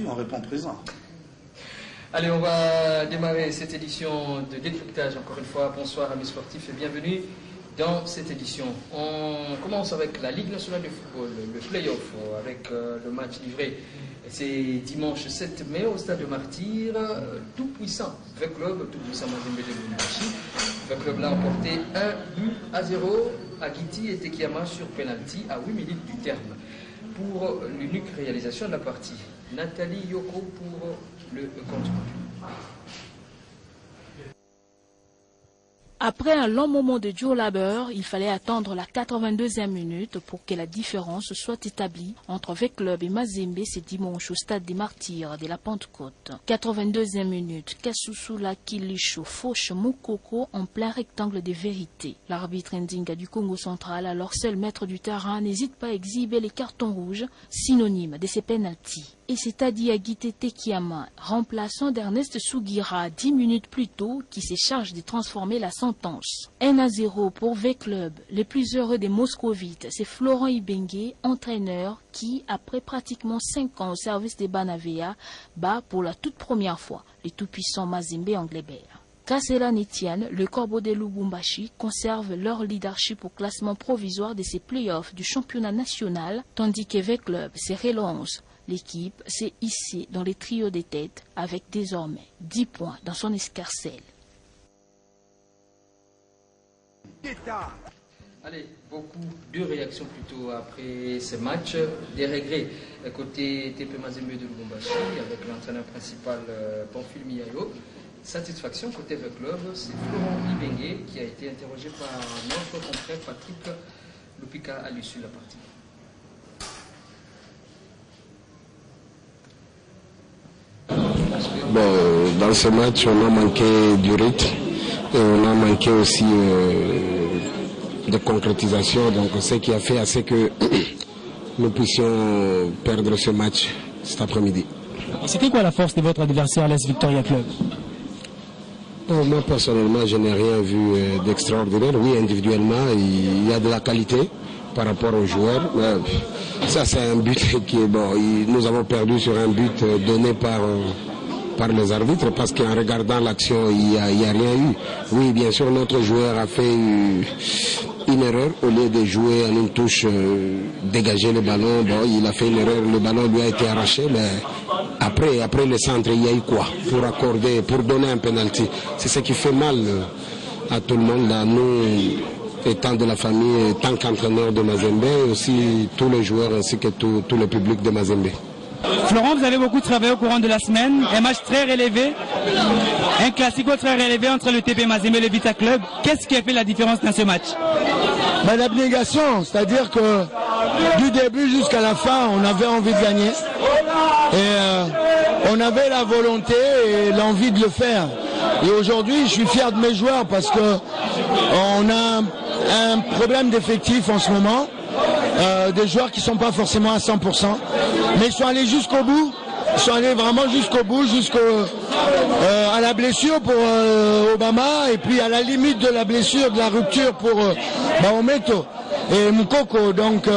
on répond présent. Allez, on va démarrer cette édition de décryptage. Encore une fois, bonsoir amis sportifs et bienvenue dans cette édition. On commence avec la Ligue nationale de football, le play-off, avec le match livré. C'est dimanche 7 mai au stade de Martyr. Tout puissant, le club, tout puissant Mazembe de Lubumbashi. Le club l'a emporté 1-0 à Giti et Tekiyama sur penalty à 8 minutes du terme. Pour l'unique réalisation de la partie, Nathalie Yoko pour le compte rendu. Après un long moment de dur labeur, il fallait attendre la 82e minute pour que la différence soit établie entre V-Club et Mazembe ce dimanche au stade des Martyrs de la Pentecôte. 82e minute, Kasusula Kilisho fauche Moukoko en plein rectangle de vérité. L'arbitre Ndinga du Congo central, alors seul maître du terrain, n'hésite pas à exhiber les cartons rouges, synonymes de ces pénaltys. Et c'est Adi Agite Tekiyama, remplaçant d'Ernest Sougira 10 minutes plus tôt, qui se charge de transformer la sentence. 1-0 pour V-Club. Le plus heureux des Moscovites, c'est Florent Ibengue, entraîneur, qui, après pratiquement 5 ans au service des Banavea, bat pour la toute première fois les tout-puissants Mazembe Anglebert. Kassela Netian, le Corbeau de Lubumbashi, conserve leur leadership au classement provisoire de ces playoffs du championnat national, tandis que V-Club se relance. L'équipe s'est hissée dans les trios des têtes avec désormais 10 points dans son escarcelle. Allez, beaucoup de réactions plutôt après ce match. Des regrets côté TP Mazembe de Lubumbashi avec l'entraîneur principal Pamphile Miayo. Satisfaction côté V-Club, c'est Florent Ibengue qui a été interrogé par notre confrère Patrick Lupika à l'issue de la partie. Bon, dans ce match, on a manqué du rythme et on a manqué aussi de concrétisation. Donc, ce qui a fait assez que nous puissions perdre ce match cet après-midi. C'était quoi la force de votre adversaire, l'AS Victoria Club? Moi, personnellement, je n'ai rien vu d'extraordinaire. Oui, individuellement, il y a de la qualité par rapport aux joueurs. Ça, c'est un but qui est bon. Nous avons perdu sur un but donné par les arbitres parce qu'en regardant l'action, il n'y a rien eu. Oui, bien sûr, notre joueur a fait une erreur. Au lieu de jouer en une touche, dégager le ballon, bon, il a fait une erreur. Le ballon lui a été arraché, mais après le centre, il y a eu quoi pour accorder, pour donner un penalty. C'est ce qui fait mal à tout le monde, là, nous étant de la famille, tant qu'entraîneur de Mazembe, aussi tous les joueurs ainsi que tout le public de Mazembe. Florent, vous avez beaucoup travaillé au courant de la semaine, un match très relevé, un classico très relevé entre le TP Mazembe et le Vita Club. Qu'est-ce qui a fait la différence dans ce match? L'abnégation, c'est-à-dire que du début jusqu'à la fin, on avait envie de gagner et on avait la volonté et l'envie de le faire. Et aujourd'hui, je suis fier de mes joueurs parce que on a un problème d'effectif en ce moment. Des joueurs qui ne sont pas forcément à 100%, mais ils sont allés jusqu'au bout, ils sont allés vraiment jusqu'au bout, à la blessure pour Obama, et puis à la limite de la blessure, de la rupture pour Baometo et Moukoko. Donc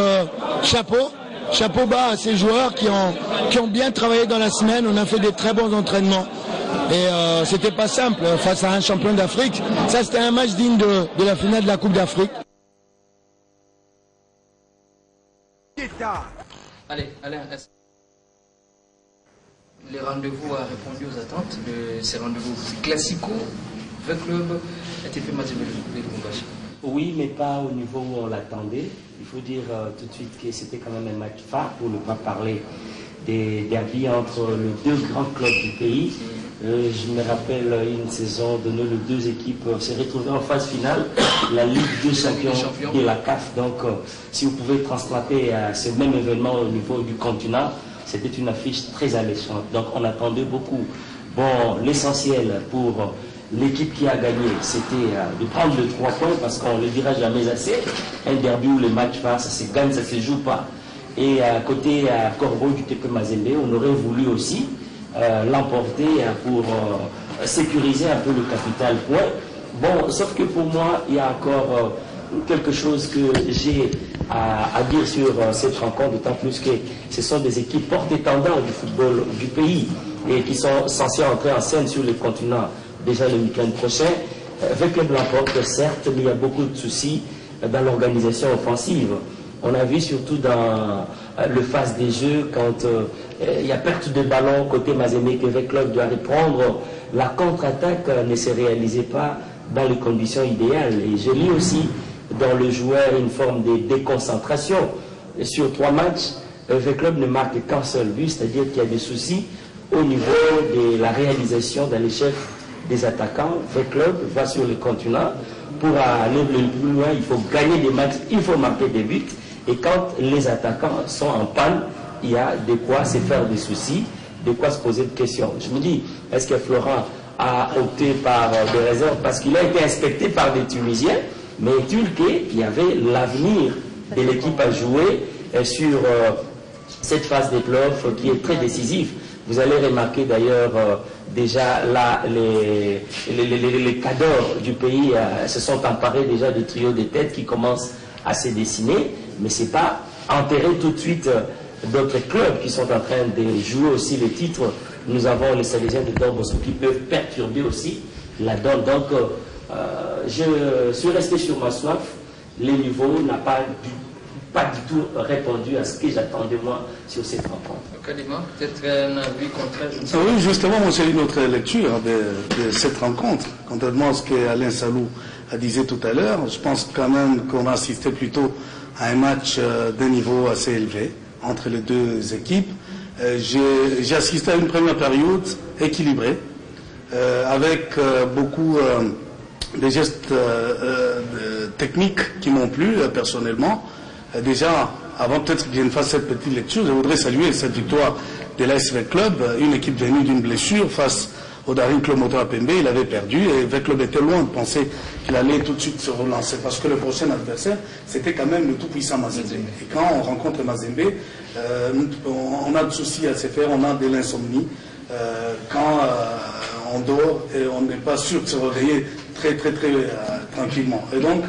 chapeau bas à ces joueurs qui ont bien travaillé dans la semaine. On a fait des très bons entraînements. Et c'était pas simple face à un champion d'Afrique. Ça, c'était un match digne de la finale de la Coupe d'Afrique. Allez, Alain, les rendez-vous a répondu aux attentes de ces rendez-vous classico, V-Club, TP Mazembe de Lubumbashi. Oui, mais pas au niveau où on l'attendait. Il faut dire tout de suite que c'était quand même un match phare, pour ne pas parler des derbies entre les deux grands clubs du pays. Je me rappelle une saison donnée, les deux équipes s'est retrouvées en phase finale, la Ligue des champions de la CAF. Donc, si vous pouvez transplanter ce même événement au niveau du continent, c'était une affiche très alléchante. Donc, on attendait beaucoup. Bon, l'essentiel pour l'équipe qui a gagné, c'était de prendre les 3 points, parce qu'on ne le dira jamais assez. Un derby où les matchs ça se gagne, ça ne se joue pas. Et à côté Corbeau du TP Mazembe, on aurait voulu aussi l'emporter pour sécuriser un peu le capital point. Bon, sauf que pour moi, il y a encore quelque chose que j'ai à dire sur cette rencontre, d'autant plus que ce sont des équipes porte-étendards du football du pays et qui sont censées entrer en scène sur le continent déjà le week-end prochain. Club l'emporte, certes, mais il y a beaucoup de soucis dans l'organisation offensive. On a vu surtout dans le phase des jeux, quand il y a perte de ballon côté Mazembe, que Club doit reprendre, la contre-attaque ne se réalisait pas dans les conditions idéales. Et je lis aussi dans le joueur une forme de déconcentration. Et sur 3 matchs, Club ne marque qu'un seul but, c'est-à-dire qu'il y a des soucis au niveau de la réalisation dans les chefs des attaquants. Club va sur le continent. Pour aller le plus loin, il faut gagner des matchs, il faut marquer des buts. Et quand les attaquants sont en panne, il y a de quoi se faire des soucis, de quoi se poser des questions. Je me dis, est-ce que Florent a opté par des réserves parce qu'il a été inspecté par des Tunisiens, mais est-il qu'il y avait l'avenir de l'équipe à jouer sur cette phase des playoffs qui est très décisive. Vous allez remarquer d'ailleurs déjà là, les cadors du pays se sont emparés déjà du trio de tête qui commence à se dessiner, mais ce n'est pas enterrer tout de suite d'autres clubs qui sont en train de jouer aussi les titres. Nous avons les Salésiens de Dorbosco qui peuvent perturber aussi la donne. Donc, je suis resté sur ma soif. Le niveau n'a pas du tout répondu à ce que j'attendais moi sur cette rencontre. Kadima, peut-être un avis contraire. Oui, justement, moi c'est une autre lecture de cette rencontre. Contrairement à ce qu'Alain Salou a disait tout à l'heure, je pense quand même qu'on a assisté plutôt à un match d'un niveau assez élevé entre les deux équipes. J'ai assisté à une première période équilibrée, avec beaucoup de gestes techniques qui m'ont plu personnellement. Déjà, avant peut-être que je ne fasse cette petite lecture, je voudrais saluer cette victoire de l'ASV Club, une équipe venue d'une blessure face au Daring Club Motor Pembe. Il avait perdu et le club était loin de penser qu'il allait tout de suite se relancer parce que le prochain adversaire, c'était quand même le tout-puissant Mazembe. Et quand on rencontre Mazembe, on a de soucis à se faire, on a de l'insomnie. Quand on dort et on n'est pas sûr de se réveiller très tranquillement. Et donc,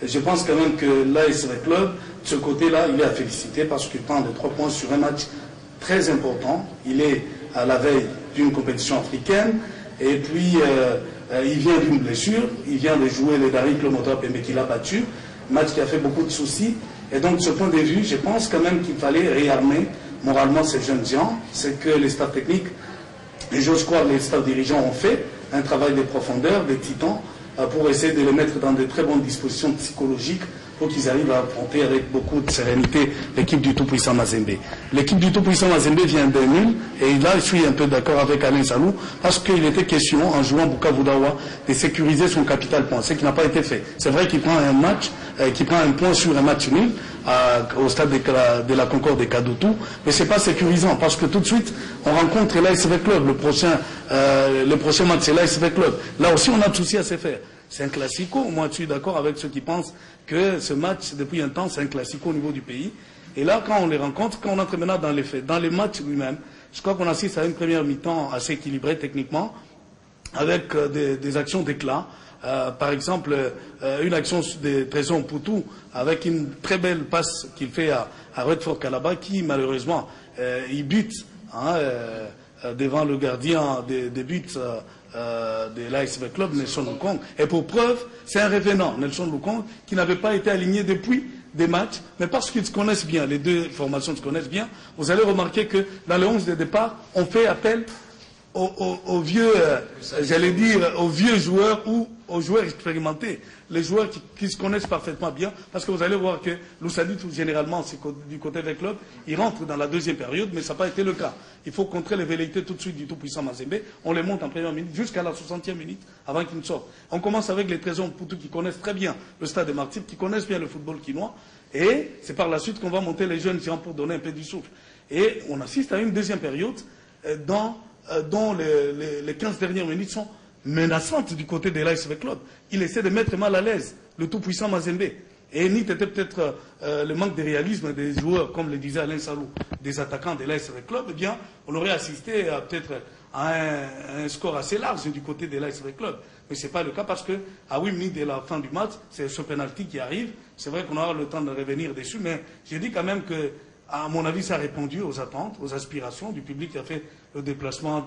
je pense quand même que l'ASV Club, de ce côté-là, il est à féliciter parce qu'il prend les 3 points sur un match très important. Il est à la veille d'une compétition africaine et puis il vient d'une blessure. Il vient de jouer le Daring Club Motor Pembe qu'il a battu. Match qui a fait beaucoup de soucis. Et donc, de ce point de vue, je pense quand même qu'il fallait réarmer moralement ces jeunes gens. C'est que les staffs techniques, et j'ose croire les staffs dirigeants ont fait un travail de profondeur, des titans, pour essayer de les mettre dans de très bonnes dispositions psychologiques pour qu'ils arrivent à affronter avec beaucoup de sérénité l'équipe du tout-puissant Mazembe. L'équipe du tout-puissant Mazembe vient d'un nul, et là je suis un peu d'accord avec Alain Salou, parce qu'il était question, en jouant Bukavu Dawa, de sécuriser son capital point, ce qui n'a pas été fait. C'est vrai qu'il prend un match, qu'il prend un point sur un match nul, au stade de la Concorde de Kadutu, mais c'est pas sécurisant, parce que tout de suite, on rencontre l'ASV Club, le prochain match c'est l'ASV Club. Là aussi on a de soucis à se faire. C'est un classico. Moi, je suis d'accord avec ceux qui pensent que ce match, depuis un temps, c'est un classico au niveau du pays. Et là, quand on les rencontre, quand on entre maintenant dans les faits, dans les matchs lui-même, je crois qu'on assiste à une première mi-temps assez équilibrée techniquement, avec des actions d'éclat. Par exemple, une action de Trésor Poutou, avec une très belle passe qu'il fait à Redford Kalaba, qui, malheureusement, il bute devant le gardien des buts de l'ASV Club, Nelson Lukong. Et pour preuve, c'est un revenant, Nelson Lukong, qui n'avait pas été aligné depuis des matchs, mais parce qu'ils se connaissent bien, les deux formations se connaissent bien, vous allez remarquer que dans le 11 de départ, on fait appel aux vieux, j'allais dire, aux vieux joueurs ou aux joueurs expérimentés, les joueurs qui se connaissent parfaitement bien, parce que vous allez voir que Loussadi, généralement, c'est du côté des clubs, il rentre dans la deuxième période, mais ça n'a pas été le cas. Il faut contrer les velléités tout de suite du tout-puissant Mazembe, on les monte en première minute jusqu'à la 60e minute avant qu'ils ne sortent. On commence avec les Trésors Poutou qui connaissent très bien le stade de Martyrs, qui connaissent bien le football quinois, et c'est par la suite qu'on va monter les jeunes gens pour donner un peu du souffle. Et on assiste à une deuxième période dont les 15 dernières minutes sont menaçantes du côté de l'ASV Club. Il essaie de mettre mal à l'aise le tout-puissant Mazembe. Et NIT était peut-être le manque de réalisme des joueurs, comme le disait Alain Salou, des attaquants de l'AS Club, eh bien, on aurait assisté à peut-être à un score assez large du côté de l'AS Club. Mais ce n'est pas le cas parce qu'à 8 minutes de la fin du match, c'est ce penalty qui arrive. C'est vrai qu'on aura le temps de revenir dessus, mais je dis quand même que, à mon avis, ça a répondu aux attentes, aux aspirations du public qui a fait le déplacement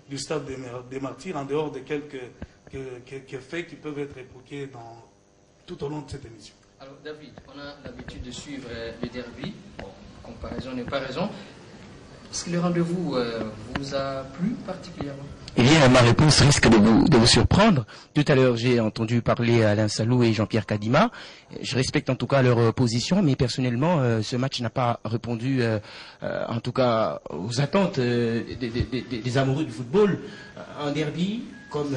du stade des Martyrs en dehors de quelques faits qui peuvent être évoqués tout au long de cette émission. Alors David, on a l'habitude de suivre le derby. Bon, comparaison n'est pas raison. Est-ce que le rendez-vous vous a plu particulièrement? Eh bien, ma réponse risque de vous surprendre. Tout à l'heure, j'ai entendu parler Alain Salou et Jean-Pierre Kadima. Je respecte en tout cas leur position, mais personnellement, ce match n'a pas répondu, en tout cas, aux attentes des amoureux du football. Un derby, comme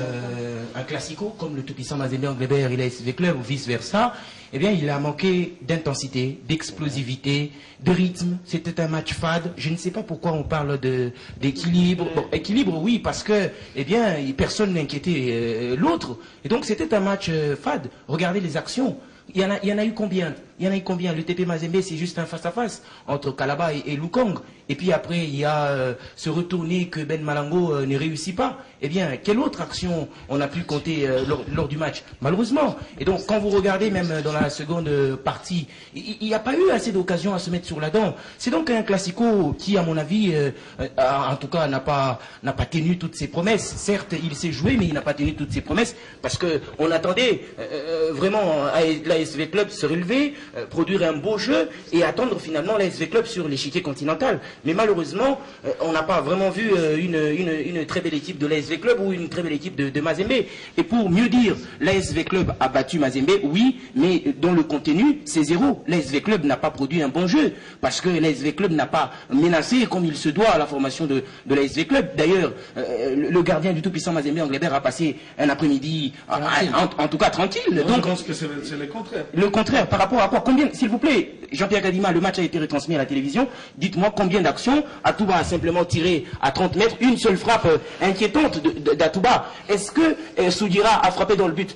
un classico, comme le tout-puissant Mazembe Anglebert et l'ASV Club, ou vice-versa, eh bien, il a manqué d'intensité, d'explosivité, de rythme. C'était un match fade. Je ne sais pas pourquoi on parle d'équilibre. Bon, équilibre, oui, parce que, eh bien, personne n'inquiétait l'autre. Et donc, c'était un match fade. Regardez les actions. Il y en a eu combien? Le TP Mazembe, c'est juste un face-à-face entre Kalaba et Lukong. Et puis après, il y a ce retourné que Ben Malango ne réussit pas. Eh bien, quelle autre action on a pu compter lors du match? Malheureusement. Et donc, quand vous regardez même dans la seconde partie, il n'y a pas eu assez d'occasions à se mettre sur la dent. C'est donc un classico qui, à mon avis, en tout cas, n'a pas tenu toutes ses promesses. Certes, il s'est joué, mais il n'a pas tenu toutes ses promesses parce qu'on attendait vraiment l'ASV Club se relever, produire un beau jeu et attendre finalement l'ASV Club sur l'échiquier continental. Mais malheureusement, on n'a pas vraiment vu une très belle équipe de l'ASV Club ou une très belle équipe de Mazembe. Et pour mieux dire, l'ASV Club a battu Mazembe, oui, mais dans le contenu, c'est zéro. L'ASV Club n'a pas produit un bon jeu parce que l'ASV Club n'a pas menacé comme il se doit à la formation de l'ASV Club. D'ailleurs, le gardien du tout-puissant Mazembe Anglebert a passé un après-midi en tout cas tranquille. Donc, je pense que c'est le contraire. Le contraire, par rapport à quoi? Combien, s'il vous plaît, Jean-Pierre Kadima, le match a été retransmis à la télévision. Dites-moi combien d'actions Atouba a simplement tiré à 30 mètres, une seule frappe inquiétante d'Atouba. Est-ce que Soudira a frappé dans le but?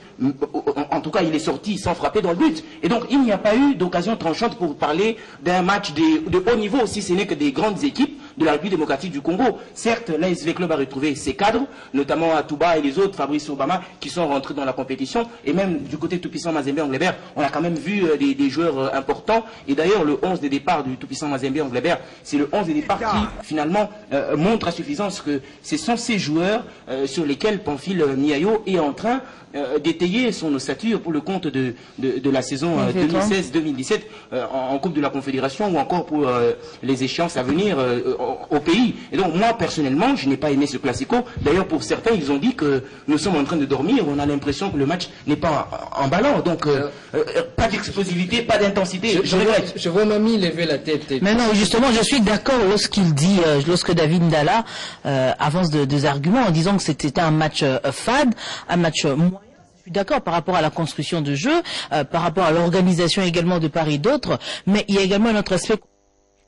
En tout cas, il est sorti sans frapper dans le but. Et donc, il n'y a pas eu d'occasion tranchante pour parler d'un match de haut niveau, si ce n'est que des grandes équipes de la République démocratique du Congo. Certes, l'ASV Club a retrouvé ses cadres, notamment Atouba et les autres, Fabrice Obama, qui sont rentrés dans la compétition. Et même du côté tout-puissant Mazembe Anglebert, on a quand même vu des joueurs importants. Et d'ailleurs, le 11 de départ du tout-puissant Mazembe Anglebert, c'est le 11 de départ qui, finalement, montre à suffisance que ce sont ces joueurs sur lesquels Pamphile Niayo est en train d'étayer son ossature pour le compte de la saison 2016-2017 en Coupe de la Confédération ou encore pour les échéances à venir au pays. Et donc moi personnellement je n'ai pas aimé ce classico. D'ailleurs pour certains ils ont dit que nous sommes en train de dormir, on a l'impression que le match n'est pas emballant. Donc pas d'explosivité, pas d'intensité. Je vois Mamie lever la tête. Mais non, justement je suis d'accord lorsqu'il dit, lorsque David Ndala avance des arguments en disant que c'était un match fade, un match moyen. Je suis d'accord par rapport à la construction de jeu, par rapport à l'organisation également de part et d'autre, mais il y a également un autre aspect.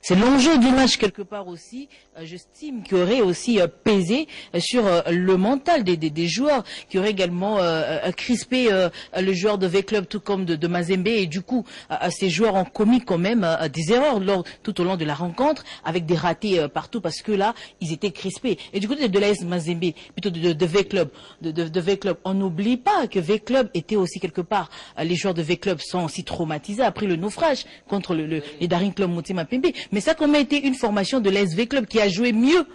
C'est l'enjeu du match quelque part aussi, j'estime, qui aurait aussi pesé sur le mental des joueurs, qui aurait également crispé le joueur de V-Club tout comme de Mazembe, et du coup ces joueurs ont commis quand même des erreurs tout au long de la rencontre, avec des ratés partout, parce que là ils étaient crispés. Et du côté de l'AS Mazembe, plutôt de V-Club, de V-Club, on n'oublie pas que V-Club était aussi quelque part, les joueurs de V-Club sont aussi traumatisés après le naufrage contre les Daring Club Motema Pembe. Mais ça a quand même été une formation de l'ASV Club qui a joué mieux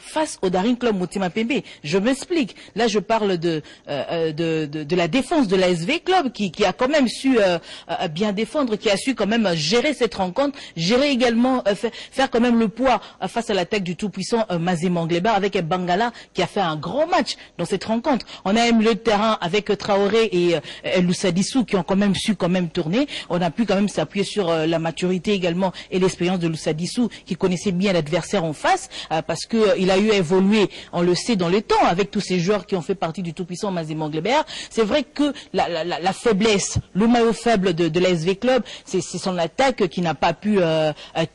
face au Daring Club Motema Pembe. Je m'explique. Là, je parle de la défense de l'ASV Club qui a quand même su bien défendre, qui a su quand même gérer cette rencontre, gérer également, faire quand même le poids face à l'attaque du tout-puissant Mazembe Anglebert avec Bangala qui a fait un grand match dans cette rencontre. On a même le terrain avec Traoré et Loussadissou qui ont quand même su tourner. On a pu quand même s'appuyer sur la maturité également et l'expérience de Loussadissou qui connaissait bien l'adversaire en face parce que il il a eu à évoluer, on le sait, dans le temps, avec tous ces joueurs qui ont fait partie du tout-puissant Mazembe Anglebert. C'est vrai que la faiblesse, le maillot faible de l'ASV Club, c'est son attaque qui n'a pas pu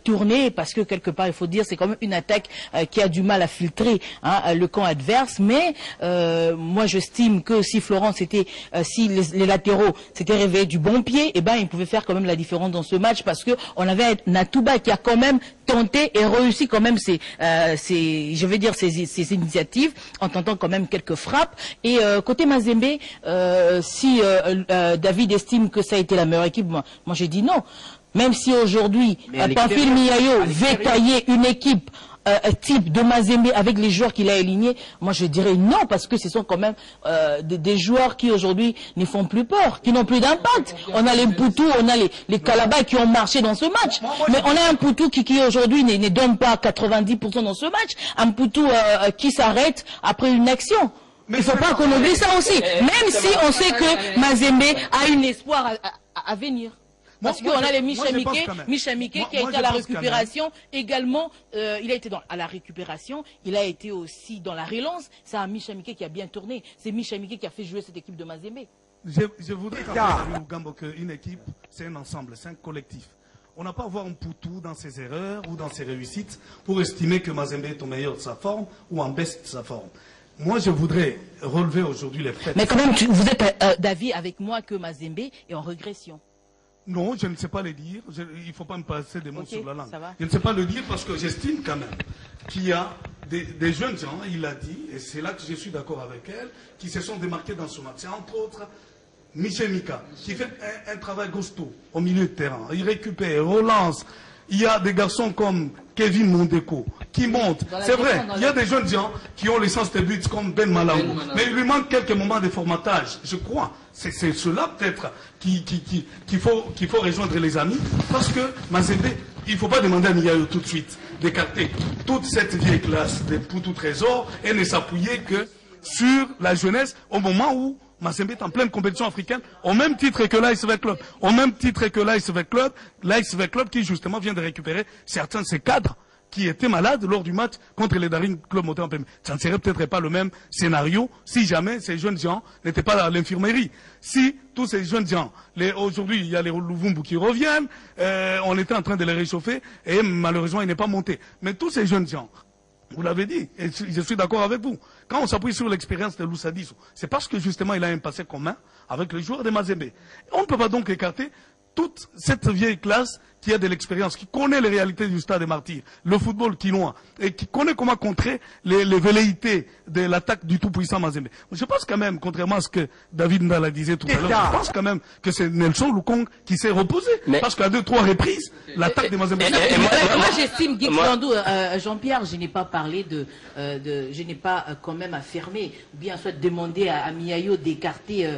tourner, parce que quelque part, il faut dire, c'est quand même une attaque qui a du mal à filtrer le camp adverse. Mais moi, j'estime que si Florent, si les latéraux s'étaient réveillés du bon pied, eh ben, ils pouvaient faire quand même la différence dans ce match, parce que on avait Natouba qui a quand même tenté et réussi quand même ses initiatives, en tentant quand même quelques frappes. Et côté Mazembe, si David estime que ça a été la meilleure équipe, moi j'ai dit non. Même si aujourd'hui, Pamphile Miayo veut tailler une équipe type de Mazembe avec les joueurs qu'il a alignés, moi je dirais non, parce que ce sont quand même des joueurs qui aujourd'hui ne font plus peur, qui n'ont plus d'impact. On a les Mpoutou, on a les Kalaba qui ont marché dans ce match, mais on a un Mpoutou qui aujourd'hui ne donne pas 90% dans ce match, un Mpoutou qui s'arrête après une action. Il ne faut pas qu'on oublie ça aussi, même si on sait que Mazembe a un espoir à venir. Parce qu'on a les Micha Miké qui a été à la récupération également. Il a été à la récupération, il a été aussi dans la relance. C'est un Micha Miké qui a bien tourné. C'est Micha Miké qui a fait jouer cette équipe de Mazembe. Je voudrais rappeler au Gambo qu'une équipe, c'est un ensemble, c'est un collectif. On n'a pas à voir un Poutou dans ses erreurs ou dans ses réussites pour estimer que Mazembe est au meilleur de sa forme ou en baisse de sa forme. Moi, je voudrais relever aujourd'hui les faits. Mais quand même, vous êtes d'avis avec moi que Mazembe est en régression. Non, je ne sais pas le dire. Il ne faut pas me passer des mots sur la langue. Je ne sais pas le dire parce que j'estime quand même qu'il y a des jeunes gens, il a dit, et c'est là que je suis d'accord avec elle, qui se sont démarqués dans ce match. C'est entre autres Michel Mika, qui fait un travail costaud au milieu de terrain. Il récupère, il relance. Il y a des garçons comme Kevin Mondeko qui montent. C'est vrai, il y a des jeunes gens qui ont l'essence de but comme Ben Malango. Mais il lui manque quelques moments de formatage, je crois. C'est cela peut-être qu'il faut rejoindre les amis. Parce que Mazembe, il ne faut pas demander à Miayo tout de suite d'écarter toute cette vieille classe des Poutou Trésor et ne s'appuyer que sur la jeunesse au moment où Mazembe est en pleine compétition africaine, au même titre que l'ASV Club. Au même titre que l'ASV Club qui justement vient de récupérer certains de ses cadres qui étaient malades lors du match contre les Daring Club Moteur en Pembe. Ça ne serait peut-être pas le même scénario si jamais ces jeunes gens n'étaient pas à l'infirmerie. Si tous ces jeunes gens, aujourd'hui il y a les Louvumbu qui reviennent, on était en train de les réchauffer et malheureusement il n'est pas monté. Mais tous ces jeunes gens, vous l'avez dit, et je suis d'accord avec vous. Quand on s'appuie sur l'expérience de Loussa Dissou, c'est parce que justement il a un passé commun avec les joueurs de Mazembe. On ne peut pas donc écarter toute cette vieille classe qui a de l'expérience, qui connaît les réalités du Stade des Martyrs, le football quinois, et qui connaît comment contrer les velléités de l'attaque du tout-puissant Mazembe. Je pense quand même, contrairement à ce que David Ndala disait tout à l'heure, je pense quand même que c'est Nelson Lukong qui s'est reposé. Parce qu'à 2-3 reprises, l'attaque des Mazembe... Moi j'estime, Jean-Pierre, je n'ai pas parlé je n'ai pas quand même affirmé, ou bien soit demandé à Miayo d'écarter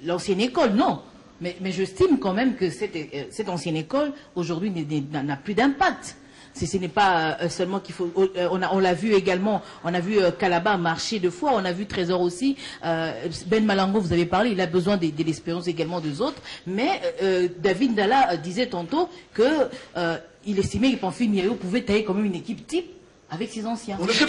l'ancienne école, non. Mais j'estime quand même que cette ancienne école, aujourd'hui, n'a plus d'impact. Ce n'est pas seulement qu'il faut... On l'a vu également, on a vu Kalaba marcher 2 fois, on a vu Trésor aussi. Ben Malango, vous avez parlé, il a besoin de l'expérience également des autres. Mais David Ndala disait tantôt qu'il estimait que Pamphile Miayo pouvait tailler quand même une équipe type avec ses anciens. Moi, je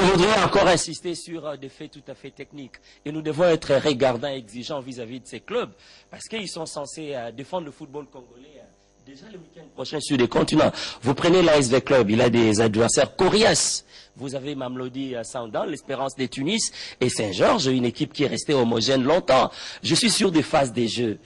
voudrais encore insister sur des faits tout à fait techniques. Et nous devons être regardants et exigeants vis-à-vis de ces clubs, parce qu'ils sont censés défendre le football congolais déjà le week-end prochain sur les continents. Vous prenez l'ASV Club, il a des adversaires coriaces. Vous avez Mamelodi Sandan, l'Espérance de Tunis et Saint-Georges, une équipe qui est restée homogène longtemps. Je suis sûr des phases des jeux.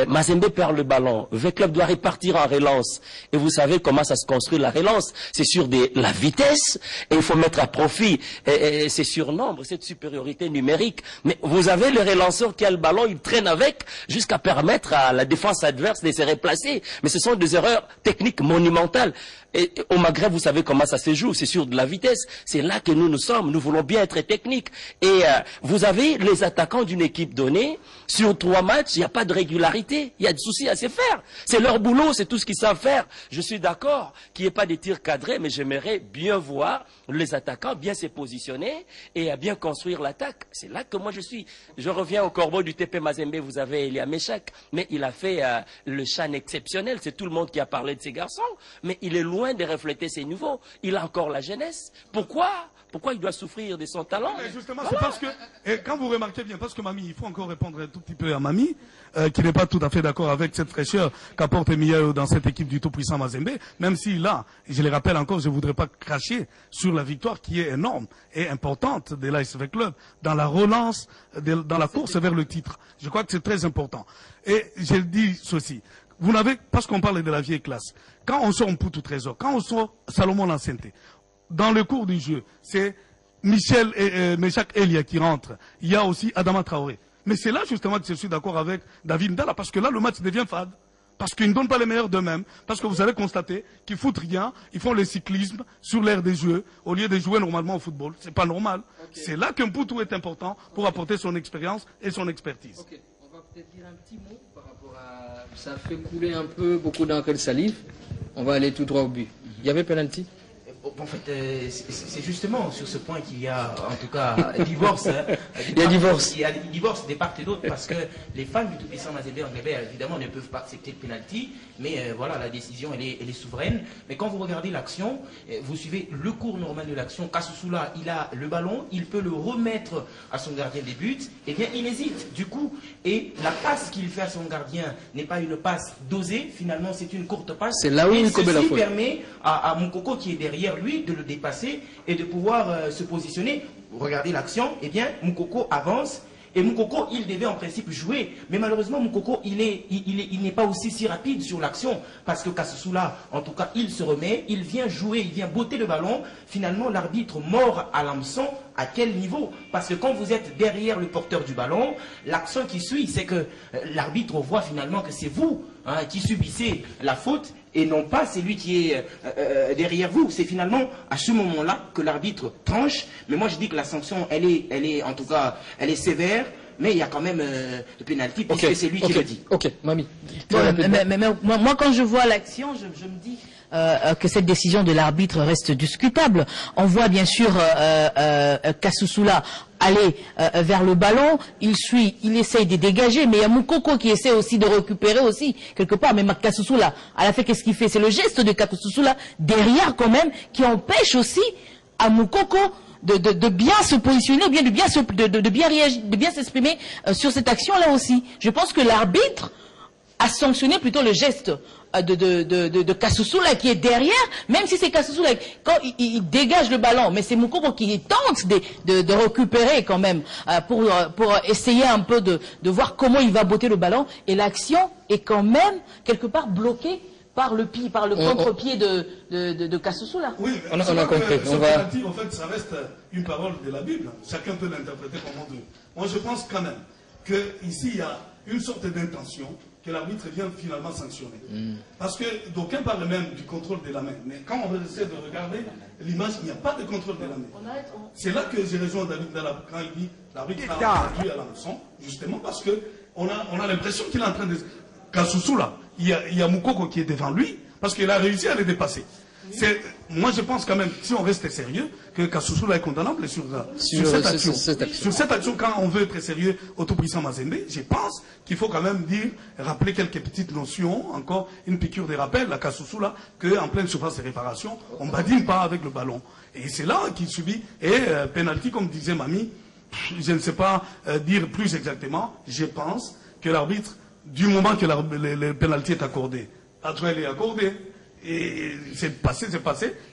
Mazembe perd le ballon. Le club doit repartir en relance. Et vous savez comment ça se construit la relance. C'est sur la vitesse et il faut mettre à profit ces surnombres, cette supériorité numérique. Mais vous avez le relanceur qui a le ballon, il traîne avec jusqu'à permettre à la défense adverse de se replacer. Mais ce sont des erreurs techniques monumentales. Et au Maghreb, vous savez comment ça se joue, c'est sur de la vitesse. C'est là que nous sommes, nous voulons bien être techniques. Et vous avez les attaquants d'une équipe donnée, sur 3 matchs, il n'y a pas de régularité, il y a des soucis à se faire. C'est leur boulot, c'est tout ce qu'ils savent faire. Je suis d'accord qu'il n'y ait pas de tirs cadrés, mais j'aimerais bien voir les attaquants bien se positionner et à bien construire l'attaque. C'est là que moi je suis. Je reviens au corbeau du TP Mazembe, vous avez Elia Meshak, mais il a fait le chan exceptionnel. c'est tout le monde qui a parlé de ces garçons, mais il est loin de refléter ses niveaux. Il a encore la jeunesse. Pourquoi il doit souffrir de son talent? Mais justement, c'est parce que, et quand vous remarquez bien, parce que Mamie, il faut encore répondre un tout petit peu à Mamie, qui n'est pas tout à fait d'accord avec cette fraîcheur qu'apporte Emiao dans cette équipe du tout-puissant Mazembe, même si là, je le rappelle encore, je ne voudrais pas cracher sur la victoire qui est énorme et importante de l'ASV Club dans la relance, dans la course vers le titre. Je crois que c'est très important. Et je dis ceci. Vous n'avez, parce qu'on parle de la vieille classe, quand on sort Mputu Trésor, quand on sort Salomon Lancenté, dans le cours du jeu, c'est Michel et Meshak Elia qui rentrent. Il y a aussi Adama Traoré. Mais c'est là justement que je suis d'accord avec David Ndala, parce que là le match devient fade. Parce qu'ils ne donnent pas les meilleurs d'eux-mêmes. Parce que vous allez constater qu'ils foutent rien, ils font le cyclisme sur l'aire des jeux, au lieu de jouer normalement au football. C'est pas normal. Okay. C'est là qu'un Mputu est important pour apporter son expérience et son expertise. Okay. On va peut-être dire un petit mot par rapport à... Ça fait couler un peu beaucoup d'encre de salive. On va aller tout droit au but. Il y avait penalty? En fait, c'est justement sur ce point qu'il y a, en tout cas, divorce. Il y a divorce. Il y a divorce des part et d'autre parce que les fans du tout-puissant Mazembe Anglais, évidemment, ne peuvent pas accepter le penalty. Mais voilà, la décision, elle est souveraine. Mais quand vous regardez l'action, vous suivez le cours normal de l'action. Kassoussoula, il a le ballon, il peut le remettre à son gardien des buts. Eh bien, il hésite, du coup. Et la passe qu'il fait à son gardien n'est pas une passe dosée. Finalement, c'est une courte passe. C'est là où il commet la faute. Ceci permet à Moukoko, qui est derrière lui, de le dépasser et de pouvoir se positionner. Regardez l'action, eh bien, Moukoko avance. Et Moukoko, il devait en principe jouer. Mais malheureusement, Moukoko, il n'est pas aussi si rapide sur l'action. Parce que Kassoussoula, en tout cas, il se remet, il vient jouer, il vient botter le ballon. Finalement, l'arbitre mord à l'hameçon. À quel niveau? Parce que quand vous êtes derrière le porteur du ballon, l'action qui suit, c'est que l'arbitre voit finalement que c'est vous qui subissez la faute et non pas c'est lui qui est derrière vous. C'est finalement à ce moment-là que l'arbitre tranche. Mais moi je dis que la sanction, elle est en tout cas, elle est sévère. Mais il y a quand même le pénalty puisque c'est lui qui le dit. Ok, Mamie. Bon, mais moi, quand je vois l'action, je me dis que cette décision de l'arbitre reste discutable. On voit bien sûr Kassoussoula aller vers le ballon, il suit, il essaye de dégager, mais il y a Moukoko qui essaie aussi de récupérer aussi, quelque part. Mais Kassoussoula, à la fin, qu'est-ce qu'il fait? C'est le geste de Kassoussoula derrière quand même qui empêche aussi à Moukoko de bien se positionner, ou bien de bien réagir, de bien s'exprimer sur cette action-là aussi. Je pense que l'arbitre a sanctionné plutôt le geste de Kassoussoula qui est derrière, même si c'est Kassoussoula, quand il dégage le ballon, mais c'est Moukoko qui tente de récupérer quand même, pour essayer un peu de voir comment il va botter le ballon, et l'action est quand même quelque part bloquée par le contre-pied de Kassoussoula. Oui, on a compris. En fait, ça reste une parole de la Bible. Chacun peut l'interpréter comme on veut. Moi, je pense quand même qu'ici, il y a une sorte d'intention que l'arbitre vient finalement sanctionner. Parce que d'aucuns parlent même du contrôle de la main. Mais quand on essaie de regarder l'image, il n'y a pas de contrôle de la main. C'est là que j'ai rejoint David Ndala quand il dit l'arbitre a réduit à la leçon, justement parce qu'on a l'impression qu'il est en train de... Kassoussoula, il y a Moukoko qui est devant lui, parce qu'il a réussi à les dépasser. Moi, je pense quand même, si on reste sérieux, que Kassoussoula est condamnable sur cette action. Sur cette action, quand on veut être sérieux au tout-puissant Mazembe, je pense qu'il faut quand même rappeler quelques petites notions, encore une piqûre de rappel à Kassoussoula, qu'en pleine surface de réparation, on ne badine pas avec le ballon. Et c'est là qu'il subit. Et penalty, comme disait Mamie, je ne sais pas dire plus exactement, je pense que l'arbitre, du moment que le pénalty est accordé, après il est accordé, et c'est passé,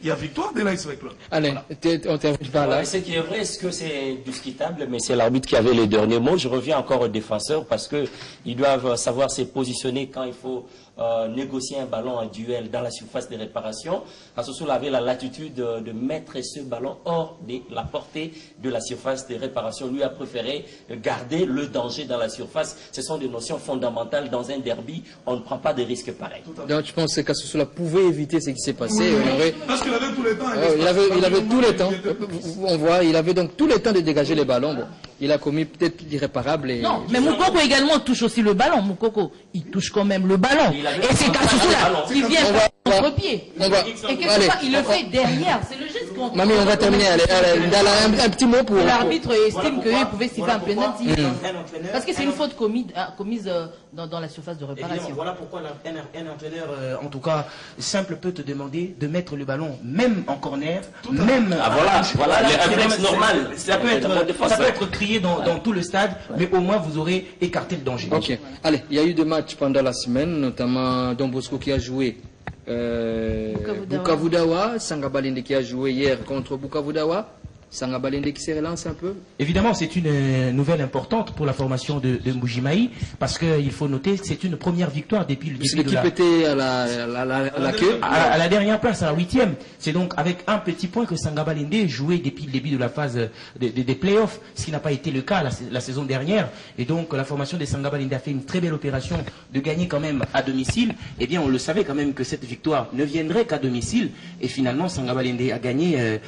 il y a victoire de l'ASV Club. Allez, on termine par là. Ce qui est vrai, est-ce que c'est discutable, mais c'est l'arbitre qui avait les derniers mots. Je reviens encore aux défenseurs parce qu'ils doivent savoir se positionner quand il faut négocier un ballon, un duel dans la surface de réparation. Kassoussoula avait la latitude de mettre ce ballon hors de la portée de la surface de réparation. Lui a préféré garder le danger dans la surface. Ce sont des notions fondamentales dans un derby. On ne prend pas de risques pareils. Donc je pense que Kassoussoula pouvait éviter ce qui s'est passé. Oui, parce qu'il avait tout le temps. Il avait tout le temps. On voit, il avait donc tout le temps de dégager les ballons. Bon, il a commis peut-être l'irréparable. Non, mais Moukoko également touche aussi le ballon. Moukoko, il touche quand même le ballon. Et c'est Kassoussoula qui vient contre-pied. Et quelque part, il le fait derrière. C'est le geste Mami, on va terminer. Allez, un petit mot pour... L'arbitre estime qu'il pouvait siffler un penalty. Parce que c'est une faute commise dans la surface de réparation. Voilà pourquoi un entraîneur, en tout cas simple, peut te demander de mettre le ballon même en corner, même... Voilà, les réflexes normales. Ça peut être crié dans tout le stade, mais au moins vous aurez écarté le danger. Ok. Allez, il y a eu deux matchs pendant la semaine, notamment Don Bosco qui a joué Bukavu Dawa, Sanga Balende qui a joué hier contre Bukavu Dawa. Sanga Balende qui s'est relancé un peu. Évidemment, c'est une nouvelle importante pour la formation de Mbujimayi, parce qu'il faut noter que c'est une première victoire depuis le début de la... L'équipe était à la queue. À la dernière place, à la 8e. C'est donc avec un petit point que Sanga Balende jouait depuis le début de la phase des playoffs, ce qui n'a pas été le cas la saison dernière. Et donc, la formation de Sanga Balende a fait une très belle opération de gagner quand même à domicile. Eh bien, on le savait quand même que cette victoire ne viendrait qu'à domicile. Et finalement, Sanga Balende a gagné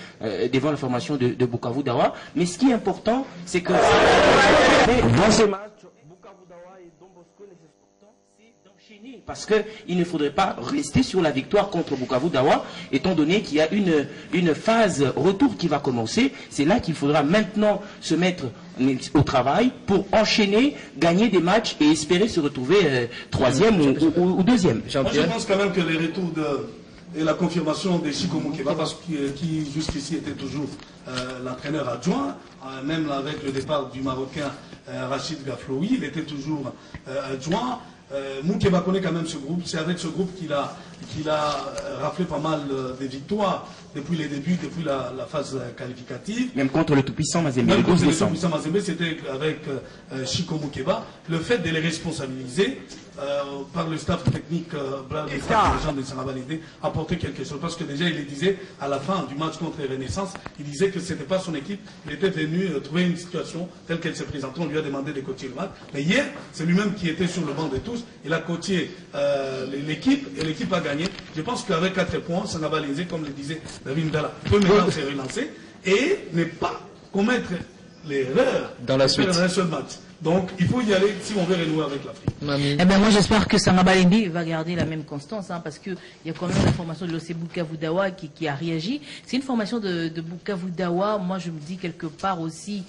devant la formation de Bukavu Dawa. Mais ce qui est important, c'est que dans ces matchs, Bukavu Dawa et Don Bosco, les importants, c'est d'enchaîner. Parce qu'il ne faudrait pas rester sur la victoire contre Bukavu Dawa, étant donné qu'il y a une phase retour qui va commencer. C'est là qu'il faudra maintenant se mettre au travail pour enchaîner, gagner des matchs et espérer se retrouver troisième ou deuxième. Moi, je pense quand même que les retours et la confirmation de Chico Moukeba, qui jusqu'ici était toujours l'entraîneur adjoint, même avec le départ du Marocain Rachid Gafloui, il était toujours adjoint. Moukeba connaît quand même ce groupe, c'est avec ce groupe qu'il a raflé pas mal de victoires depuis les débuts, depuis la phase qualificative. Même contre le tout-puissant Mazembe, le 12 décembre. Le tout-puissant Mazembe, c'était avec Chico Moukeba. Le fait de les responsabiliser par le staff technique, les gens de Sanga Balende, apporter quelque chose. Parce que déjà, il le disait à la fin du match contre Renaissance, il disait que ce n'était pas son équipe, il était venu trouver une situation telle qu'elle se présentait. On lui a demandé de coacher le match. Mais hier, c'est lui-même qui était sur le banc de tous. Il a coaché l'équipe et l'équipe a gagné. Je pense qu'avec 4 points, Sanga Balende, comme le disait David Ndala, peut maintenant se relancer et ne pas commettre l'erreur dans la suite. Un seul match. Donc, il faut y aller si on veut renouer avec l'Afrique. Eh ben, moi, j'espère que Sanga Balende va garder la même constance, hein, parce qu'il y a quand même la formation de l'OC Bukavu Dawa qui a réagi. C'est une formation de Bukavu Dawa, moi, je me dis quelque part aussi,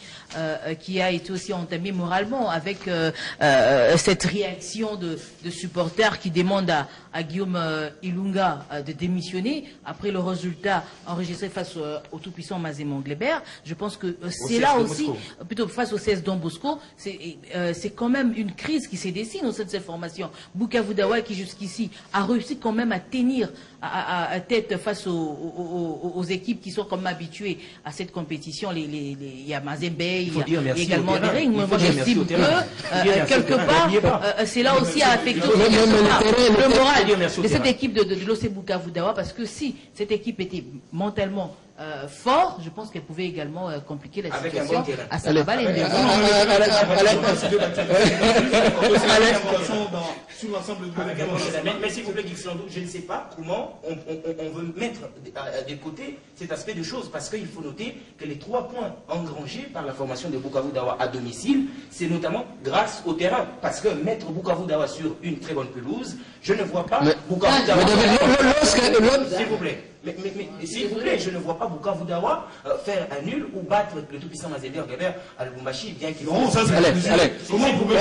qui a été aussi entamée moralement avec cette réaction de supporters qui demandent à Guillaume Ilunga de démissionner après le résultat enregistré face au tout-puissant Mazembe Anglebert. Je pense que c'est là aussi, plutôt face au CS Don Bosco, c'est quand même une crise qui se dessine au sein de cette formation. Bukavu Dawa qui jusqu'ici a réussi quand même à tenir à tête face aux équipes qui sont comme habituées à cette compétition. Il y a Mazembe, il y a également Bering. Moi j'estime que quelque part c'est là aussi à affecter le moral de cette équipe de l'OC Bukavu Dawa, parce que si cette équipe était mentalement fort, je pense qu'elle pouvait également compliquer la situation à Sanga Balende. Mais s'il vous plaît, je ne sais pas comment on veut mettre de côté cet aspect de choses, parce qu'il faut noter que les 3 points engrangés par la formation de Bukavu Dawa à domicile, c'est notamment grâce au terrain, parce que mettre Bukavu Dawa sur une très bonne pelouse, je ne vois pas Bukavu Dawa... S'il vous plaît. Mais s'il vous plaît, je ne vois pas Bukavu Dawa faire un nul ou battre le tout-puissant Mazembe Anglebert à Lubumbashi, bien qu'il... Non, ça c'est... Allez. Comment vous pouvez...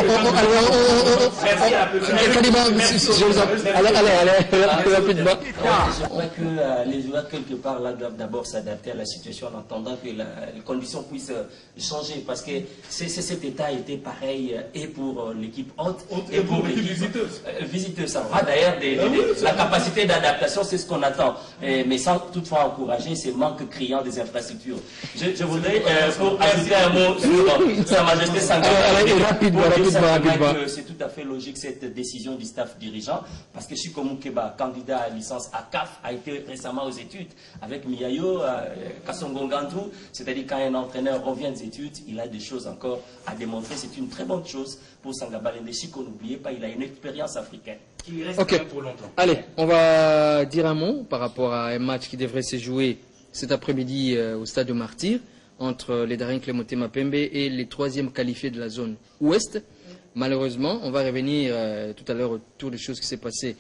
Merci à la Je crois que les joueurs, quelque part, là, doivent d'abord s'adapter à la situation en attendant que les conditions puissent changer. Parce que cet état était pareil et pour l'équipe haute et pour l'équipe visiteuse. Ça va d'ailleurs, la capacité d'adaptation, c'est ce qu'on attend. Mais sans toutefois encourager ces manques criants des infrastructures. Je voudrais, pour ajouter un mot sur Sa Majesté Sanga, c'est tout à fait logique cette décision du staff dirigeant, parce que Chico Moukeba, candidat à licence à CAF, a été récemment aux études avec Miyayo, Kassongo Ngantou, c'est-à-dire quand un entraîneur revient des études, il a des choses encore à démontrer. C'est une très bonne chose pour Sanga Balende. Chico, n'oubliez pas, il a une expérience africaine qui reste pour longtemps. Allez, on va dire un mot par rapport à un match qui devrait se jouer cet après-midi au stade de Martyr entre les Daring Clémoté Mapembe et les 3e qualifiés de la zone ouest. Malheureusement, on va revenir tout à l'heure autour des choses qui s'est passées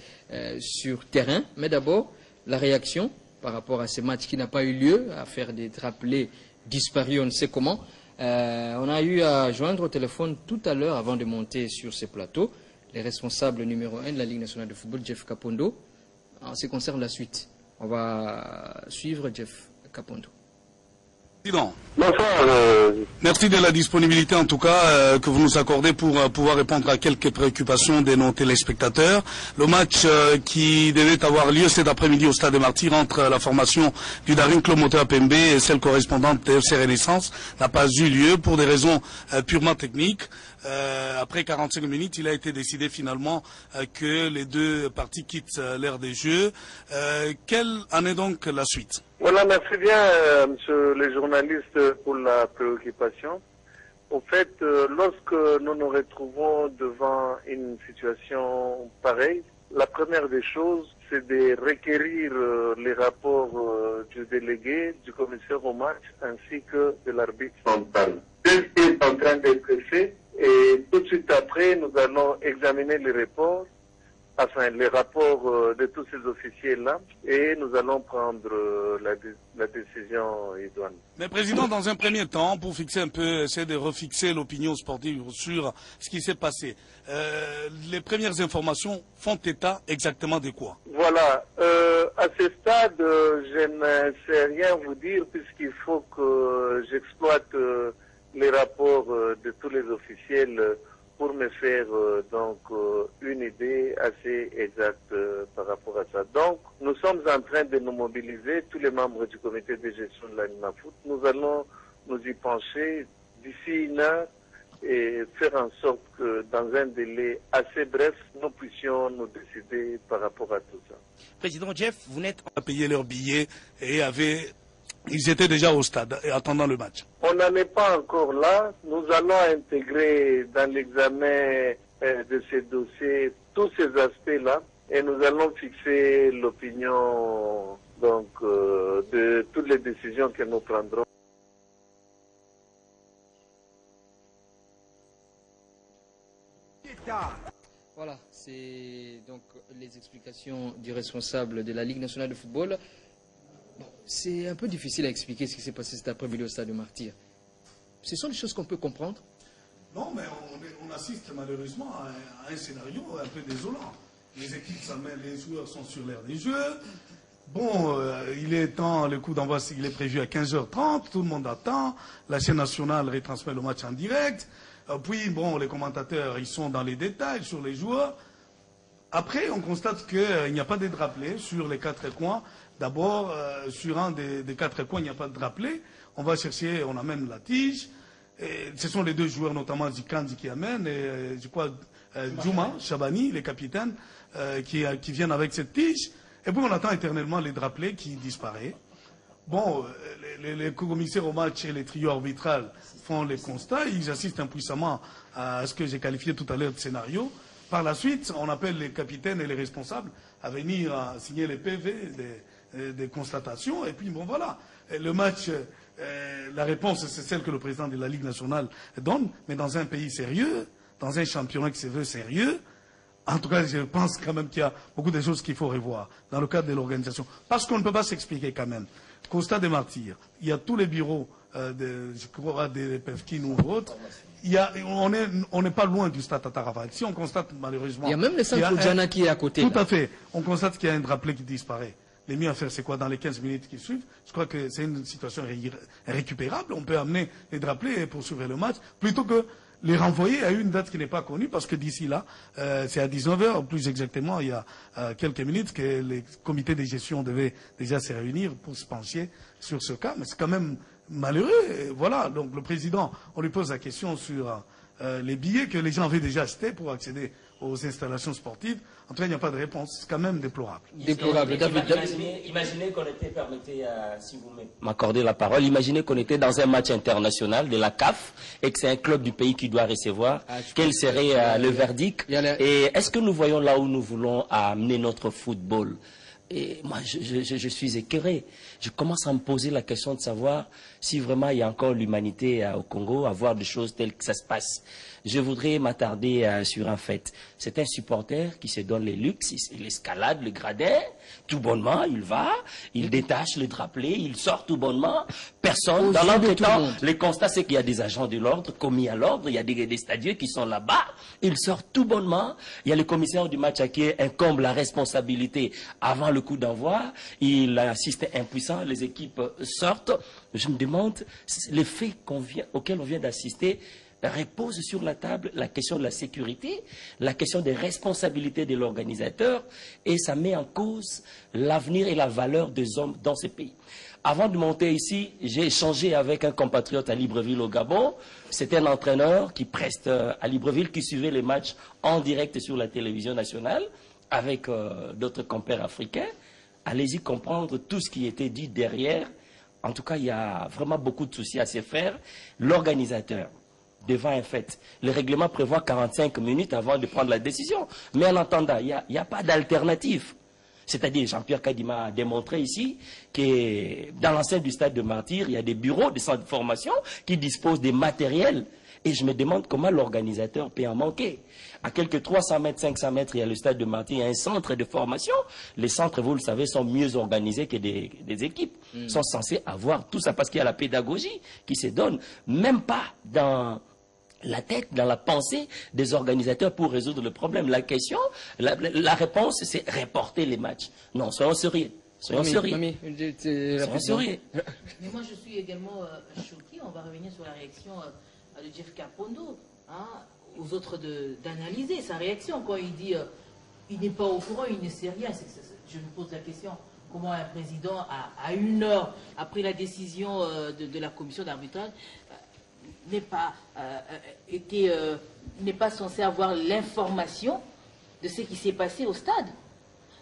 sur terrain. Mais d'abord, la réaction par rapport à ce match qui n'a pas eu lieu, à faire des rappelés disparus, on ne sait comment. On a eu à joindre au téléphone tout à l'heure, avant de monter sur ce plateau, les responsables numéro 1 de la Ligue nationale de football, Jeff Kapondo, en ce qui concerne la suite. On va suivre Jeff Kapondo. Bonsoir. Merci de la disponibilité en tout cas que vous nous accordez pour pouvoir répondre à quelques préoccupations de nos téléspectateurs. Le match qui devait avoir lieu cet après-midi au Stade des Martyrs entre la formation du Daring Club Motema Pembe et celle correspondante de FC Renaissance n'a pas eu lieu pour des raisons purement techniques. Après 45 minutes, il a été décidé finalement que les deux parties quittent l'aire des jeux. Quelle en est donc la suite? Voilà, merci bien, monsieur les journalistes, pour la préoccupation. Au fait, lorsque nous nous retrouvons devant une situation pareille, la première des choses, c'est de requérir les rapports du délégué, du commissaire au match, ainsi que de l'arbitre central. Ce qui est en train d'être fait, et tout de suite après, nous allons examiner les rapports, les rapports de tous ces officiers-là, et nous allons prendre la décision idoine. Mais Président, dans un premier temps, pour fixer un peu, essayer de refixer l'opinion sportive sur ce qui s'est passé, les premières informations font état exactement de quoi? Voilà. À ce stade, je ne sais rien vous dire, puisqu'il faut que j'exploite les rapports de tous les officiels pour me faire donc une idée assez exacte par rapport à ça. Donc, nous sommes en train de nous mobiliser, tous les membres du comité de gestion de l'ANIMAFOOT. Nous allons nous y pencher d'ici une heure et faire en sorte que dans un délai assez bref, nous puissions nous décider par rapport à tout ça. Président Jeff, vous n'êtes pas payé leurs billets et ils étaient déjà au stade attendant le match. On n'en est pas encore là. Nous allons intégrer dans l'examen de ces dossiers tous ces aspects-là et nous allons fixer l'opinion donc de toutes les décisions que nous prendrons. Voilà, c'est donc les explications du responsable de la Ligue nationale de football. Bon, c'est un peu difficile à expliquer ce qui s'est passé cet après-midi au Stade des Martyrs. Ce sont des choses qu'on peut comprendre. Non, mais on assiste malheureusement à un scénario un peu désolant. Les équipes s'amènent, les joueurs sont sur l'aire des jeux. Bon, il est temps, le coup d'envoi il est prévu à 15h30, tout le monde attend. La chaîne nationale retransmet le match en direct. Puis, bon, les commentateurs, ils sont dans les détails sur les joueurs. Après, on constate qu'il n'y a pas de drapelet sur les 4 coins. D'abord, sur un des 4 coins, il n'y a pas de drapelet. On va chercher, on amène la tige. Et ce sont les deux joueurs, notamment Zikandi qui amènent, et je crois Djouma, Chabani, les capitaines, qui viennent avec cette tige. Et puis on attend éternellement les drapelets qui disparaissent. Bon, les commissaires au match et les trios arbitrales font les constats. Ils assistent impuissamment à ce que j'ai qualifié tout à l'heure de scénario. Par la suite, on appelle les capitaines et les responsables à venir signer les PV des constatations. Et puis, bon, voilà. Le match, la réponse, c'est celle que le président de la Ligue nationale donne. Mais dans un pays sérieux, dans un championnat qui se veut sérieux, en tout cas, je pense quand même qu'il y a beaucoup de choses qu'il faut revoir dans le cadre de l'organisation. Parce qu'on ne peut pas s'expliquer quand même qu'au Stade des Martyrs, il y a tous les bureaux je crois des PFKIN ou autres. On n'est pas loin du Stade Tatarava. Si on constate malheureusement... Il y a même le centre Djana qui est à côté. Tout à fait. On constate qu'il y a un drapelet qui disparaît. Les mieux à faire, c'est quoi? Dans les 15 minutes qui suivent, je crois que c'est une situation récupérable. On peut amener les drapelets et poursuivre le match, plutôt que les renvoyer à une date qui n'est pas connue, parce que d'ici là, c'est à 19h, plus exactement, il y a quelques minutes, que les comités de gestion devaient déjà se réunir pour se pencher sur ce cas. Mais c'est quand même malheureux. Et voilà, donc le président, on lui pose la question sur les billets que les gens avaient déjà achetés pour accéder aux installations sportives. En tout cas, il n'y a pas de réponse. C'est quand même déplorable. Déplorable. Imaginez qu'on était, permettez, si vous m'accordez la parole, imaginez qu'on était dans un match international de la CAF et que c'est un club du pays qui doit recevoir. Quel serait le verdict? Et est-ce que nous voyons là où nous voulons amener notre football? Et moi, je suis écœuré. Je commence à me poser la question de savoir si vraiment il y a encore l'humanité au Congo à voir des choses telles que ça se passe. Je voudrais m'attarder sur un fait. C'est un supporter qui se donne les luxes, il escalade le gradin, tout bonnement, il va, il détache le drapelet, il sort tout bonnement. Personne, dans l'entretemps, le constat c'est qu'il y a des agents de l'ordre commis à l'ordre, il y a des stadieux qui sont là-bas, il sort tout bonnement. Il y a le commissaire du match à qui incombe la responsabilité avant le coup d'envoi, il assiste impuissant, les équipes sortent. Je me demande, les faits auxquels on vient d'assister repose sur la table la question de la sécurité, la question des responsabilités de l'organisateur, et ça met en cause l'avenir et la valeur des hommes dans ces pays. Avant de monter ici, j'ai échangé avec un compatriote à Libreville au Gabon. C'était un entraîneur qui preste à Libreville, qui suivait les matchs en direct sur la télévision nationale avec d'autres compères africains. Allez-y comprendre tout ce qui était dit derrière. En tout cas, il y a vraiment beaucoup de soucis à se faire. L'organisateur, devant un fait, le règlement prévoit 45 minutes avant de prendre la décision. Mais en attendant, il n'y a pas d'alternative. C'est-à-dire, Jean-Pierre Kadima a démontré ici que dans l'enceinte du stade de Martyrs, il y a des bureaux, des centres de formation qui disposent des matériels. Et je me demande comment l'organisateur peut en manquer. À quelques 300 mètres, 500 mètres, il y a le stade de Martyrs, il y a un centre de formation. Les centres, vous le savez, sont mieux organisés que des équipes. Ils sont censés avoir tout ça parce qu'il y a la pédagogie qui se donne. Même pas dans la tête, dans la pensée des organisateurs pour résoudre le problème. La question, la réponse, c'est reporter les matchs. Non, soyons sérieux. Soyons sérieux. Soyons sérieux. Mais moi, je suis également choqué. On va revenir sur la réaction de Jeff Kapondo, aux autres d'analyser sa réaction quand il dit il n'est pas au courant, il ne sait rien. Je me pose la question, comment un président, à 1 heure après la décision de la commission d'arbitrage, n'est pas censé avoir l'information de ce qui s'est passé au stade.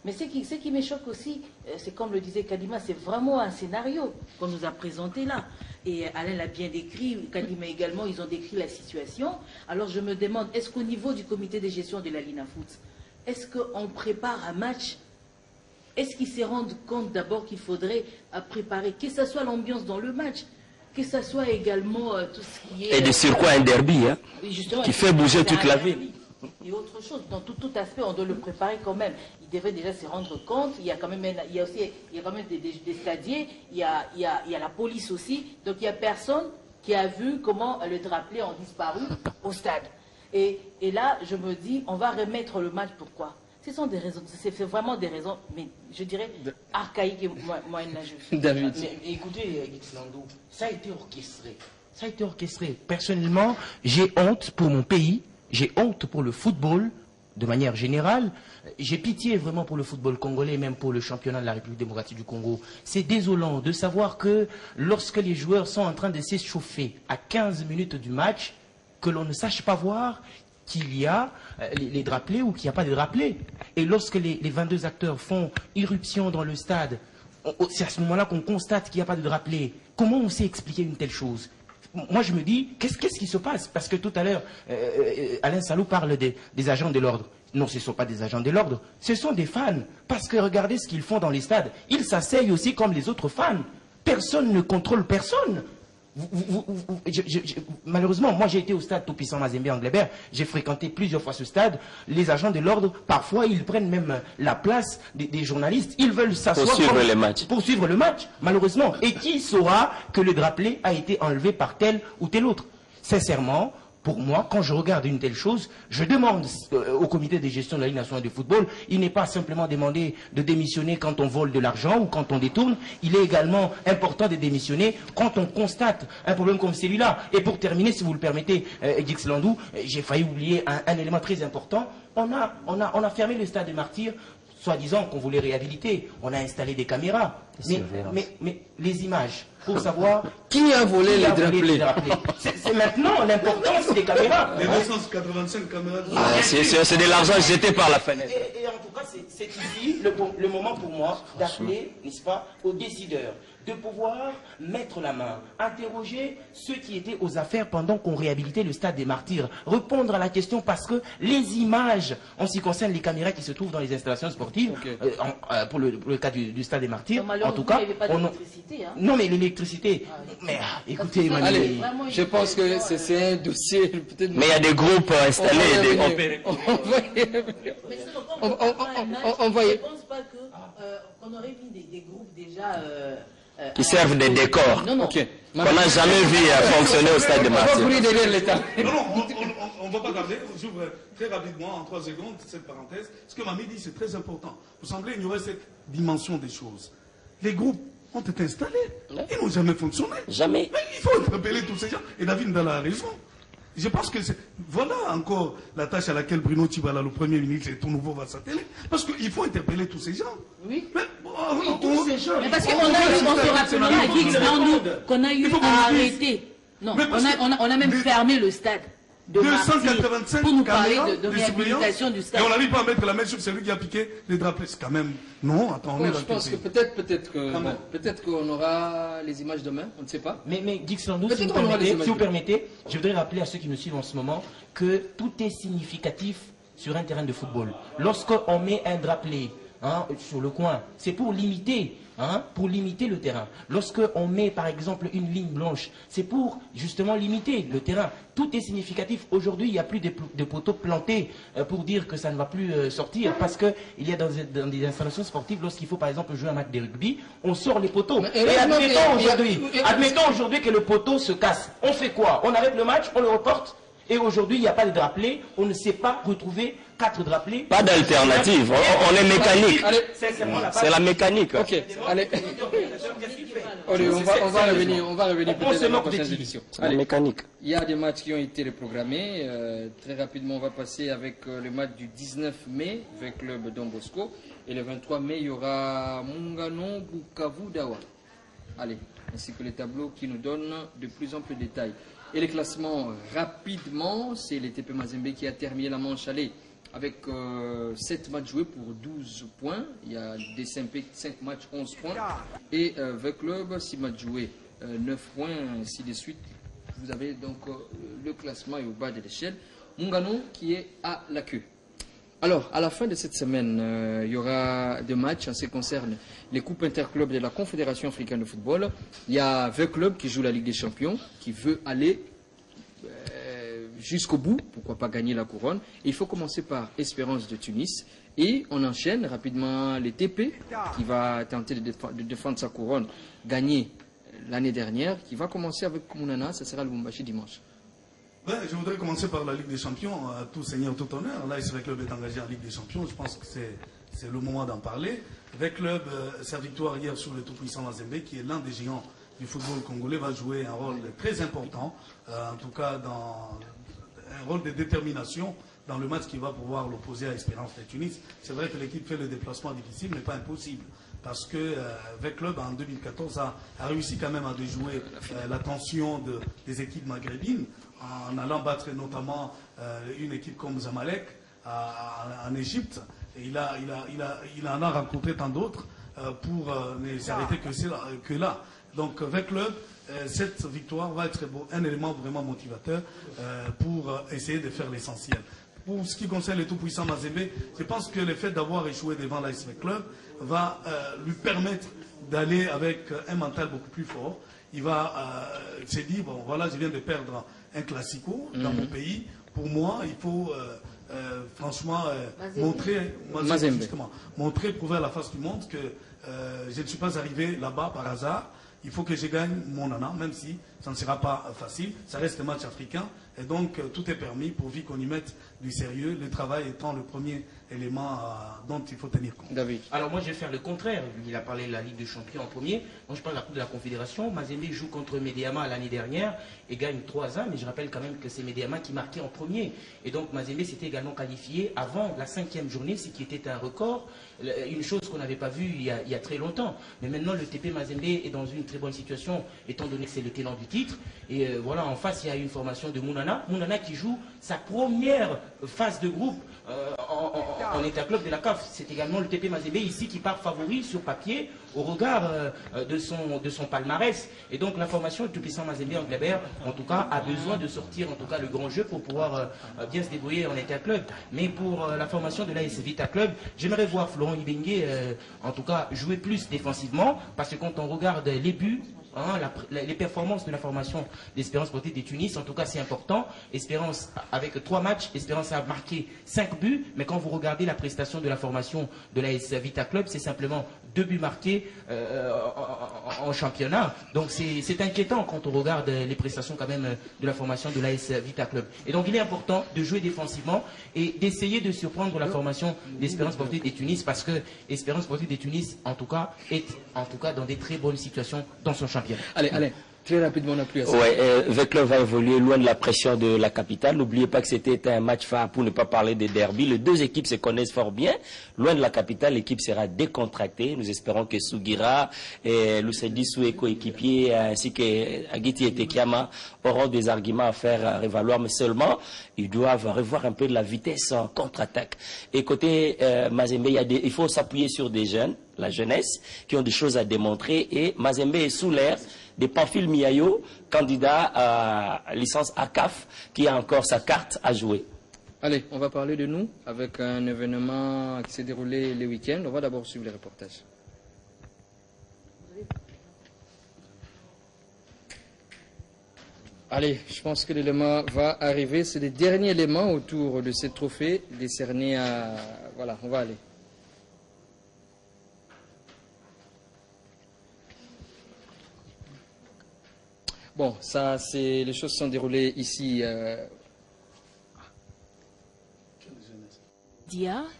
Mais ce qui me choque aussi, c'est comme le disait Kadima, c'est vraiment un scénario qu'on nous a présenté là. Et Alain l'a bien décrit, Kadima également, ils ont décrit la situation. Alors je me demande, est-ce qu'au niveau du comité de gestion de la Linafoot, est-ce qu'on prépare un match? Est-ce qu'ils se rendent compte d'abord qu'il faudrait préparer, que ce soit l'ambiance dans le match, que ce soit également tout ce qui est... Et de surcroît un derby, hein, qui fait bouger toute la ville. Et autre chose, dans tout aspect, on doit le préparer quand même. Il devrait déjà se rendre compte. Il y a quand même, il y a quand même des stadiers, il y a la police aussi. Donc il n'y a personne qui a vu comment le drapelet ont disparu au stade. Et là, je me dis, on va remettre le match. Pourquoi? Ce sont des raisons, c'est vraiment des raisons, mais je dirais archaïques et moyenâgeuses. David. Écoutez, Gislando, ça a été orchestré. Ça a été orchestré. Personnellement, j'ai honte pour mon pays. J'ai honte pour le football, de manière générale. J'ai pitié vraiment pour le football congolais, même pour le championnat de la République démocratique du Congo. C'est désolant de savoir que lorsque les joueurs sont en train de s'échauffer à 15 minutes du match, que l'on ne sache pas voir qu'il y a les drapelés ou qu'il n'y a pas de drapelés. Et lorsque les 22 acteurs font irruption dans le stade, c'est à ce moment-là qu'on constate qu'il n'y a pas de drapelés. Comment on sait expliquer une telle chose? Moi, je me dis, qu'est-ce qui se passe? Parce que tout à l'heure, Alain Salou parle des agents de l'ordre. Non, ce ne sont pas des agents de l'ordre, ce sont des fans. Parce que regardez ce qu'ils font dans les stades. Ils s'asseyent aussi comme les autres fans. Personne ne contrôle personne. Malheureusement, moi j'ai été au stade Tout-Puissant Mazembe Anglebert, j'ai fréquenté plusieurs fois ce stade. Les agents de l'ordre, parfois, ils prennent même la place des journalistes. Ils veulent s'asseoir pour suivre le match, malheureusement. Et qui saura que le drapelet a été enlevé par tel ou tel autre? Sincèrement, pour moi, quand je regarde une telle chose, je demande au comité de gestion de la Ligue nationale de football, il n'est pas simplement demandé de démissionner quand on vole de l'argent ou quand on détourne, il est également important de démissionner quand on constate un problème comme celui-là. Et pour terminer, si vous le permettez, Gix Landou, j'ai failli oublier un élément très important. On a fermé le stade des Martyrs, soi-disant qu'on voulait réhabiliter. On a installé des caméras. Mais les images, pour savoir qui a volé les drapeaux. C'est maintenant l'importance des caméras. Les 285 caméras. C'est de l'argent jeté par la fenêtre. Et en tout cas, c'est ici le moment pour moi d'appeler, n'est-ce pas, aux décideurs, de pouvoir mettre la main, interroger ceux qui étaient aux affaires pendant qu'on réhabilitait le stade des Martyrs, répondre à la question parce que les images, en ce qui concerne les caméras qui se trouvent dans les installations sportives, pour le cas du stade des Martyrs, en tout cas, non mais l'électricité, mais écoutez, allez, je pense que c'est un dossier peut-être. Mais il y a des groupes installés, on va. Je pense pas qu'on aurait mis des groupes déjà. Qui servent de décors. Non, non. Okay. On n'a jamais vu fonctionner au stade de Martyrs. Non, on ne va pas garder. J'ouvre très rapidement, en 3 secondes, cette parenthèse. Ce que Mamie dit, c'est très important. Vous semblez ignorer cette dimension des choses. Les groupes ont été installés. Ils n'ont jamais fonctionné. Jamais. Mais il faut interpeller tous ces gens. Et David Ndala a raison. Je pense que voilà encore la tâche à laquelle Bruno Tibala, le Premier ministre, et tout nouveau va s'atteler. Parce qu'il faut interpeller tous ces gens. Oui. Mais, tous ces gens. Mais parce qu'on a eu, on se rappellera, qu'on a eu à arrêter. Non, on a même fermé le stade. 285 pour nous parler de réhabilitation du stade. Et on n'arrive pas à mettre la main sur celui qui a piqué les drapeaux. C'est quand même... Non, attends, on est là. Je pense que peut-être qu'on aura les images demain, on ne sait pas. Mais Dixlando, si vous permettez, je voudrais rappeler à ceux qui nous suivent en ce moment que tout est significatif sur un terrain de football. Lorsqu'on met un drapeau sur le coin, c'est pour limiter le terrain. Lorsqu'on met par exemple une ligne blanche, c'est pour justement limiter le terrain. Tout est significatif. Aujourd'hui, il n'y a plus de poteaux plantés pour dire que ça ne va plus sortir, parce qu'il y a dans des installations sportives, lorsqu'il faut par exemple jouer un match de rugby, on sort les poteaux. Et admettons aujourd'hui que le poteau se casse. On fait quoi? On arrête le match, on le reporte. Et aujourd'hui, il n'y a pas de drapeau, on ne sait pas retrouver 4 drapeaux. Pas d'alternative, on est mécanique. C'est la mécanique. Ok, allez. On va revenir peut-être dans la prochaine édition. La mécanique. Il y a des matchs qui ont été reprogrammés. Très rapidement, on va passer avec le match du 19 mai avec le club Don Bosco. Et le 23 mai, il y aura Mungano Bukavu Dawa. Allez, ainsi que les tableaux qui nous donnent de plus en plus de détails. Et les classements, rapidement, c'est le TP Mazembe qui a terminé la manche aller avec 7 matchs joués pour 12 points. Il y a des 5 matchs, 11 points. Et avec Club, 6 matchs joués, 9 points, ainsi de suite. Vous avez donc le classement est au bas de l'échelle. Mungano qui est à la queue. Alors, à la fin de cette semaine, il y aura des matchs en ce qui concerne les coupes interclubs de la Confédération africaine de football. Il y a 20 clubs qui jouent la Ligue des Champions, qui veut aller jusqu'au bout, pourquoi pas gagner la couronne. Et il faut commencer par Espérance de Tunis. Et on enchaîne rapidement les TP, qui va tenter de défendre sa couronne, gagner l'année dernière, qui va commencer avec Mounana, ce sera le Lubumbashi dimanche. Je voudrais commencer par la Ligue des Champions, tout seigneur, tout honneur. Là, le club est engagé en Ligue des Champions, je pense que c'est le moment d'en parler. Avec Club, sa victoire hier sur le tout-puissant Mazembe, qui est l'un des géants du football congolais, va jouer un rôle très important, en tout cas dans un rôle de détermination dans le match qui va pouvoir l'opposer à Espérance de Tunis. C'est vrai que l'équipe fait le déplacement difficile, mais pas impossible. Parce que avec Club, en 2014, a réussi quand même à déjouer la tension des équipes maghrébines, en allant battre notamment une équipe comme Zamalek en Égypte. Et il en a rencontré tant d'autres pour ne s'arrêter que là. Donc avec Club, cette victoire va être un élément vraiment motivateur pour essayer de faire l'essentiel. Pour ce qui concerne le tout-puissant Mazembe, je pense que le fait d'avoir échoué devant l'ASV Club va lui permettre d'aller avec un mental beaucoup plus fort. Il va se dire, bon voilà, je viens de perdre un classico dans mon pays. Pour moi, il faut franchement montrer, prouver à la face du monde que je ne suis pas arrivé là-bas par hasard. Il faut que je gagne mon nana, même si ça ne sera pas facile. Ça reste un match africain. Et donc, tout est permis pourvu qu'on y mette du sérieux, le travail étant le premier élément dont il faut tenir compte. David. Alors moi, je vais faire le contraire. Il a parlé de la Ligue des Champions en premier. Moi, je parle de la Coupe de la Confédération. Mazembe joue contre Medeama l'année dernière et gagne 3-1. Mais je rappelle quand même que c'est Medeama qui marquait en premier. Et donc, Mazembe s'était également qualifié avant la 5e journée, ce qui était un record. Une chose qu'on n'avait pas vue il y a très longtemps. Mais maintenant, le TP Mazembe est dans une très bonne situation, étant donné que c'est le tenant du titre. Et voilà, en face, il y a une formation de Mounana. Mounana qui joue sa première phase de groupe en état club de la CAF. C'est également le TP Mazembe ici qui part favori sur papier au regard de son palmarès. Et donc la formation du tout-puissant Mazembe en Kleber, en tout cas, a besoin de sortir en tout cas le grand jeu pour pouvoir bien se débrouiller en état club. Mais pour la formation de l'AS Vita Club, j'aimerais voir Florent Ibengue en tout cas jouer plus défensivement, parce que quand on regarde les buts, les performances de la formation d'Espérance Sportive de Tunis, en tout cas c'est important. Espérance, avec 3 matchs, Espérance a marqué 5 buts, mais quand vous regardez la prestation de la formation de l'AS Vita Club, c'est simplement 2 buts marqués en championnat. Donc c'est inquiétant quand on regarde les prestations quand même de la formation de l'AS Vita Club. Et donc il est important de jouer défensivement et d'essayer de surprendre la formation d'Espérance Sportive de Tunis, parce que Espérance Sportive de Tunis, en tout cas, est dans des très bonnes situations dans son championnat. Allez, très rapidement, on n'a plus à ça. Ouais, Veclov va évoluer loin de la pression de la capitale. N'oubliez pas que c'était un match phare, pour ne pas parler des derbies. Les deux équipes se connaissent fort bien. Loin de la capitale, l'équipe sera décontractée. Nous espérons que Sugira et Lucedi Sou et coéquipiers, ainsi que Agiti et Tekiama, auront des arguments à faire révaloir, mais seulement ils doivent revoir un peu de la vitesse en contre-attaque. Et côté Mazembe, il faut s'appuyer sur des jeunes, la jeunesse, qui ont des choses à démontrer. Et Mazembe est sous l'air de Pamphile Miayo, candidat à licence ACAF, qui a encore sa carte à jouer. Allez, on va parler de nous avec un événement qui s'est déroulé le week-end. On va d'abord suivre les reportages. Allez, je pense que l'élément va arriver. C'est le dernier élément autour de ce trophée décerné à... Voilà, on va aller. Bon, ça, c'est les choses se sont déroulées ici.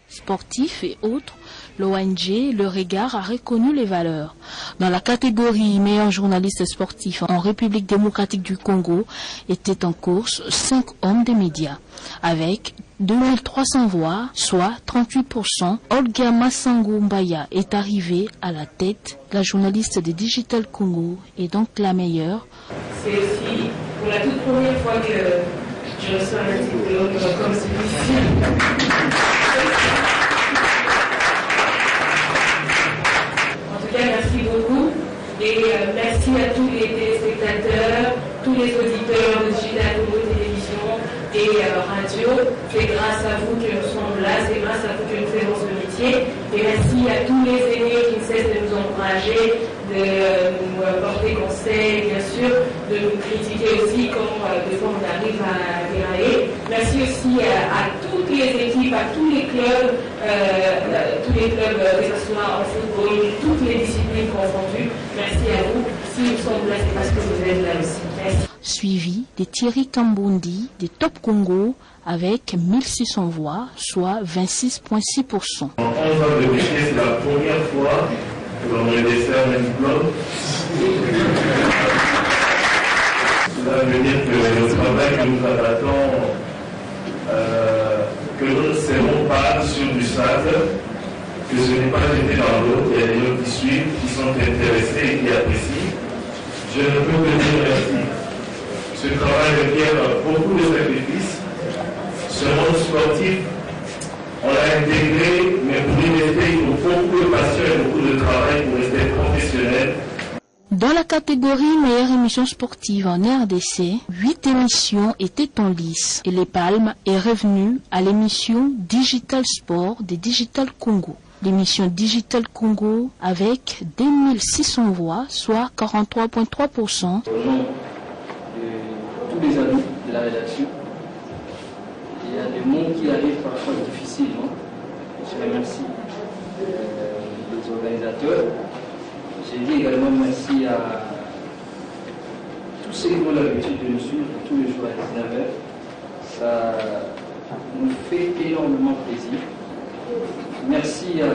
Sportifs et autres, l'ONG Le Regard a reconnu les valeurs. Dans la catégorie meilleur journaliste sportif en République démocratique du Congo, étaient en course 5 hommes des médias. Avec 2300 voix, soit 38%, Olga Massango Mbaya est arrivée à la tête. La journaliste de Digital Congo est donc la meilleure. C'est aussi pour la toute première fois que je reçois un diplôme comme celui-ci. En tout cas, merci beaucoup et merci à tous les téléspectateurs, tous les auditeurs de Digital Congo Télévision et radio. C'est grâce à vous que nous sommes là, c'est grâce à vous que nous faisons ce métier. Et merci à tous les aînés qui ne cessent de nous encourager, de nous porter conseil, bien sûr, de nous critiquer aussi quand des fois on arrive à dérailler. Merci aussi à toutes les équipes, à tous les clubs, que ce soit en football, toutes les disciplines confondues. Merci à vous. Si nous sommes là, c'est parce que vous êtes là aussi. Merci. Suivi de Thierry Kambondi des Top Congo avec 1600 voix, soit 26,6%. En 11 ans de métier, c'est la première fois que l'on me décerne un diplôme. Cela veut dire que le travail que nous abattons, que nous ne serons pas sur du sable, que ce n'est pas jeté dans l'eau, il y a des gens qui suivent, qui sont intéressés et qui apprécient. Je ne peux que dire merci. Ce travail requiert beaucoup de sacrifices. Ce monde sportif, on l'a intégré, mais pour y rester, il faut beaucoup de passion et beaucoup de travail pour rester professionnel. Dans la catégorie meilleure émission sportive en RDC, 8 émissions étaient en lice et les palmes est revenue à l'émission Digital Sport de Digital Congo. L'émission Digital Congo avec 2600 voix, soit 43,3%. Au nom de tous les amis de la rédaction, il y a des mots qui arrivent parfois difficilement. Je remercie les organisateurs. J'ai dit également merci à tous ceux qui ont l'habitude de nous suivre tous les jours à 19h. Ça nous fait énormément plaisir. Merci à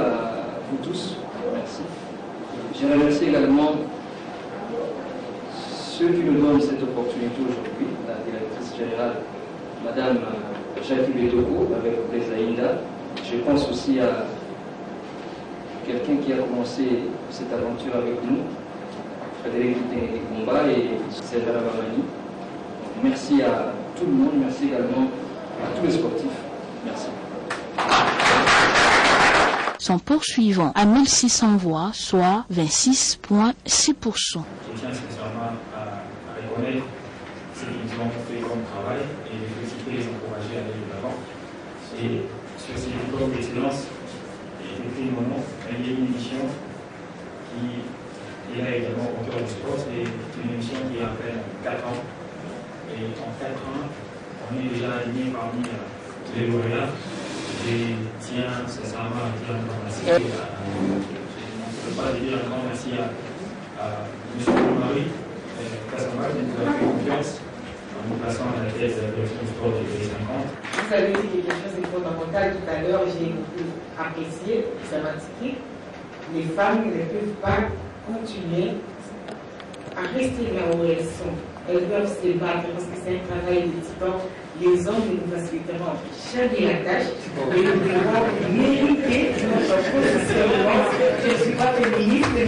vous tous. Merci. Je remercie également ceux qui nous donnent cette opportunité aujourd'hui, la directrice générale, Madame Jacques Bédoko, avec Blaise. Je pense aussi à quelqu'un qui a commencé cette aventure avec nous, Frédéric Gomba et Sylvain Bamani. Merci à tout le monde, merci également à tous les sportifs. Merci. Son poursuivant à 1600 voix, soit 26,6%. Je tiens sincèrement à reconnaître ce qu'ils ont fait comme travail et les féliciter et les encourager à aller de l'avant. Et sur ces diplômes d'excellence, j'ai fait une émission qui est là également au cœur du sport. C'est une émission qui a à peine 4 ans. Et en 4 ans, on est déjà aligné parmi les lauréats. Je tiens sincèrement à dire un grand merci. Je ne peux pas dire un grand merci à M. Marie Cassamba qui nous a fait confiance en nous plaçant à la tête de la direction du sport de 2050. Vous avez dit quelque chose de fondamental tout à l'heure, j'ai beaucoup apprécié, ça m'a dit. Les femmes ne peuvent pas continuer à rester là où elles sont. Elles doivent se battre parce que c'est un travail de titan. Les hommes nous faciliteront jamais la tâche et nous devons mériter notre positionnement. Je ne suis pas féministe, mais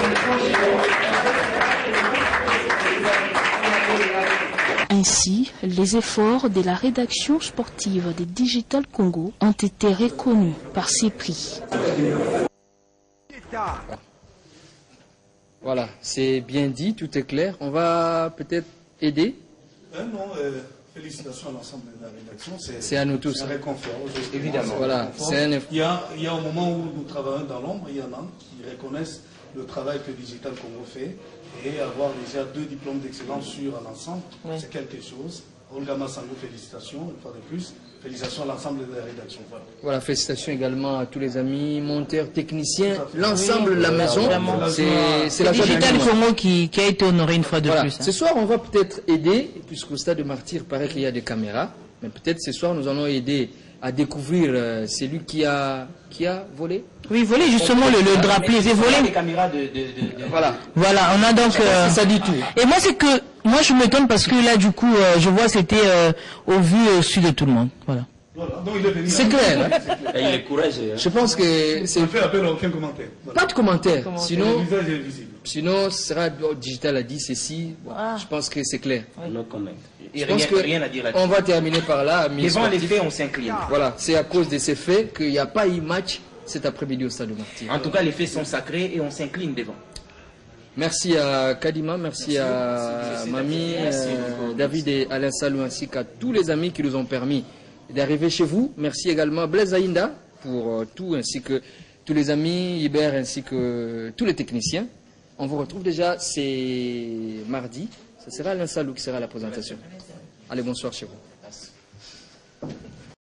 Ainsi, les efforts de la rédaction sportive de Digital Congo ont été reconnus par ces prix. Voilà, c'est bien dit, tout est clair. On va peut-être aider. Félicitations à l'ensemble de la rédaction. C'est à nous tous. C'est un réconfort. Évidemment. Voilà, il y a un moment où nous travaillons dans l'ombre, il y en a qui reconnaissent le travail que Digital Congo fait et avoir déjà 2 diplômes d'excellence sur un ensemble, c'est quelque chose. Olga Massango, félicitations, une fois de plus. Félicitations à l'ensemble de la rédaction. Voilà, félicitations également à tous les amis, monteurs, techniciens, l'ensemble de la maison. C'est la Digital Congo qui a été honoré une fois de plus. Ce soir, on va peut-être aider, puisqu'au stade de Martyr, il paraît qu'il y a des caméras, mais peut-être ce soir, nous allons aider à découvrir celui qui a volé. Oui, volé, justement, le drapeau, les volé. Les caméras Voilà. Voilà, on a donc... ça dit tout. Et moi, c'est que... Moi, je m'étonne parce que là, du coup, je vois c'était au vu au-dessus de tout le monde. Voilà. C'est clair. Et il est courageux. Je pense que c'est... On ne fait appel à aucun commentaire. Pas de commentaire. Sinon, sinon, ce sera Digital a dit ceci. Bon, je pense que c'est clair. No comment. Je pense que rien à dire là-dessus. on va terminer par là. Devant les faits, on s'incline. Voilà, c'est à cause de ces faits qu'il n'y a pas eu match cet après-midi au stade de Martyr. En tout cas, les faits sont sacrés et on s'incline devant. Merci à Kadima, merci à Mamie, David et Alain Salou, ainsi qu'à tous les amis qui nous ont permis d'arriver chez vous. Merci également à Blaise Aïnda pour tout, ainsi que tous les amis, Hubert, ainsi que tous les techniciens. On vous retrouve déjà, c'est mardi. Ce sera Alain Salou qui sera à la présentation. Allez, bonsoir chez vous.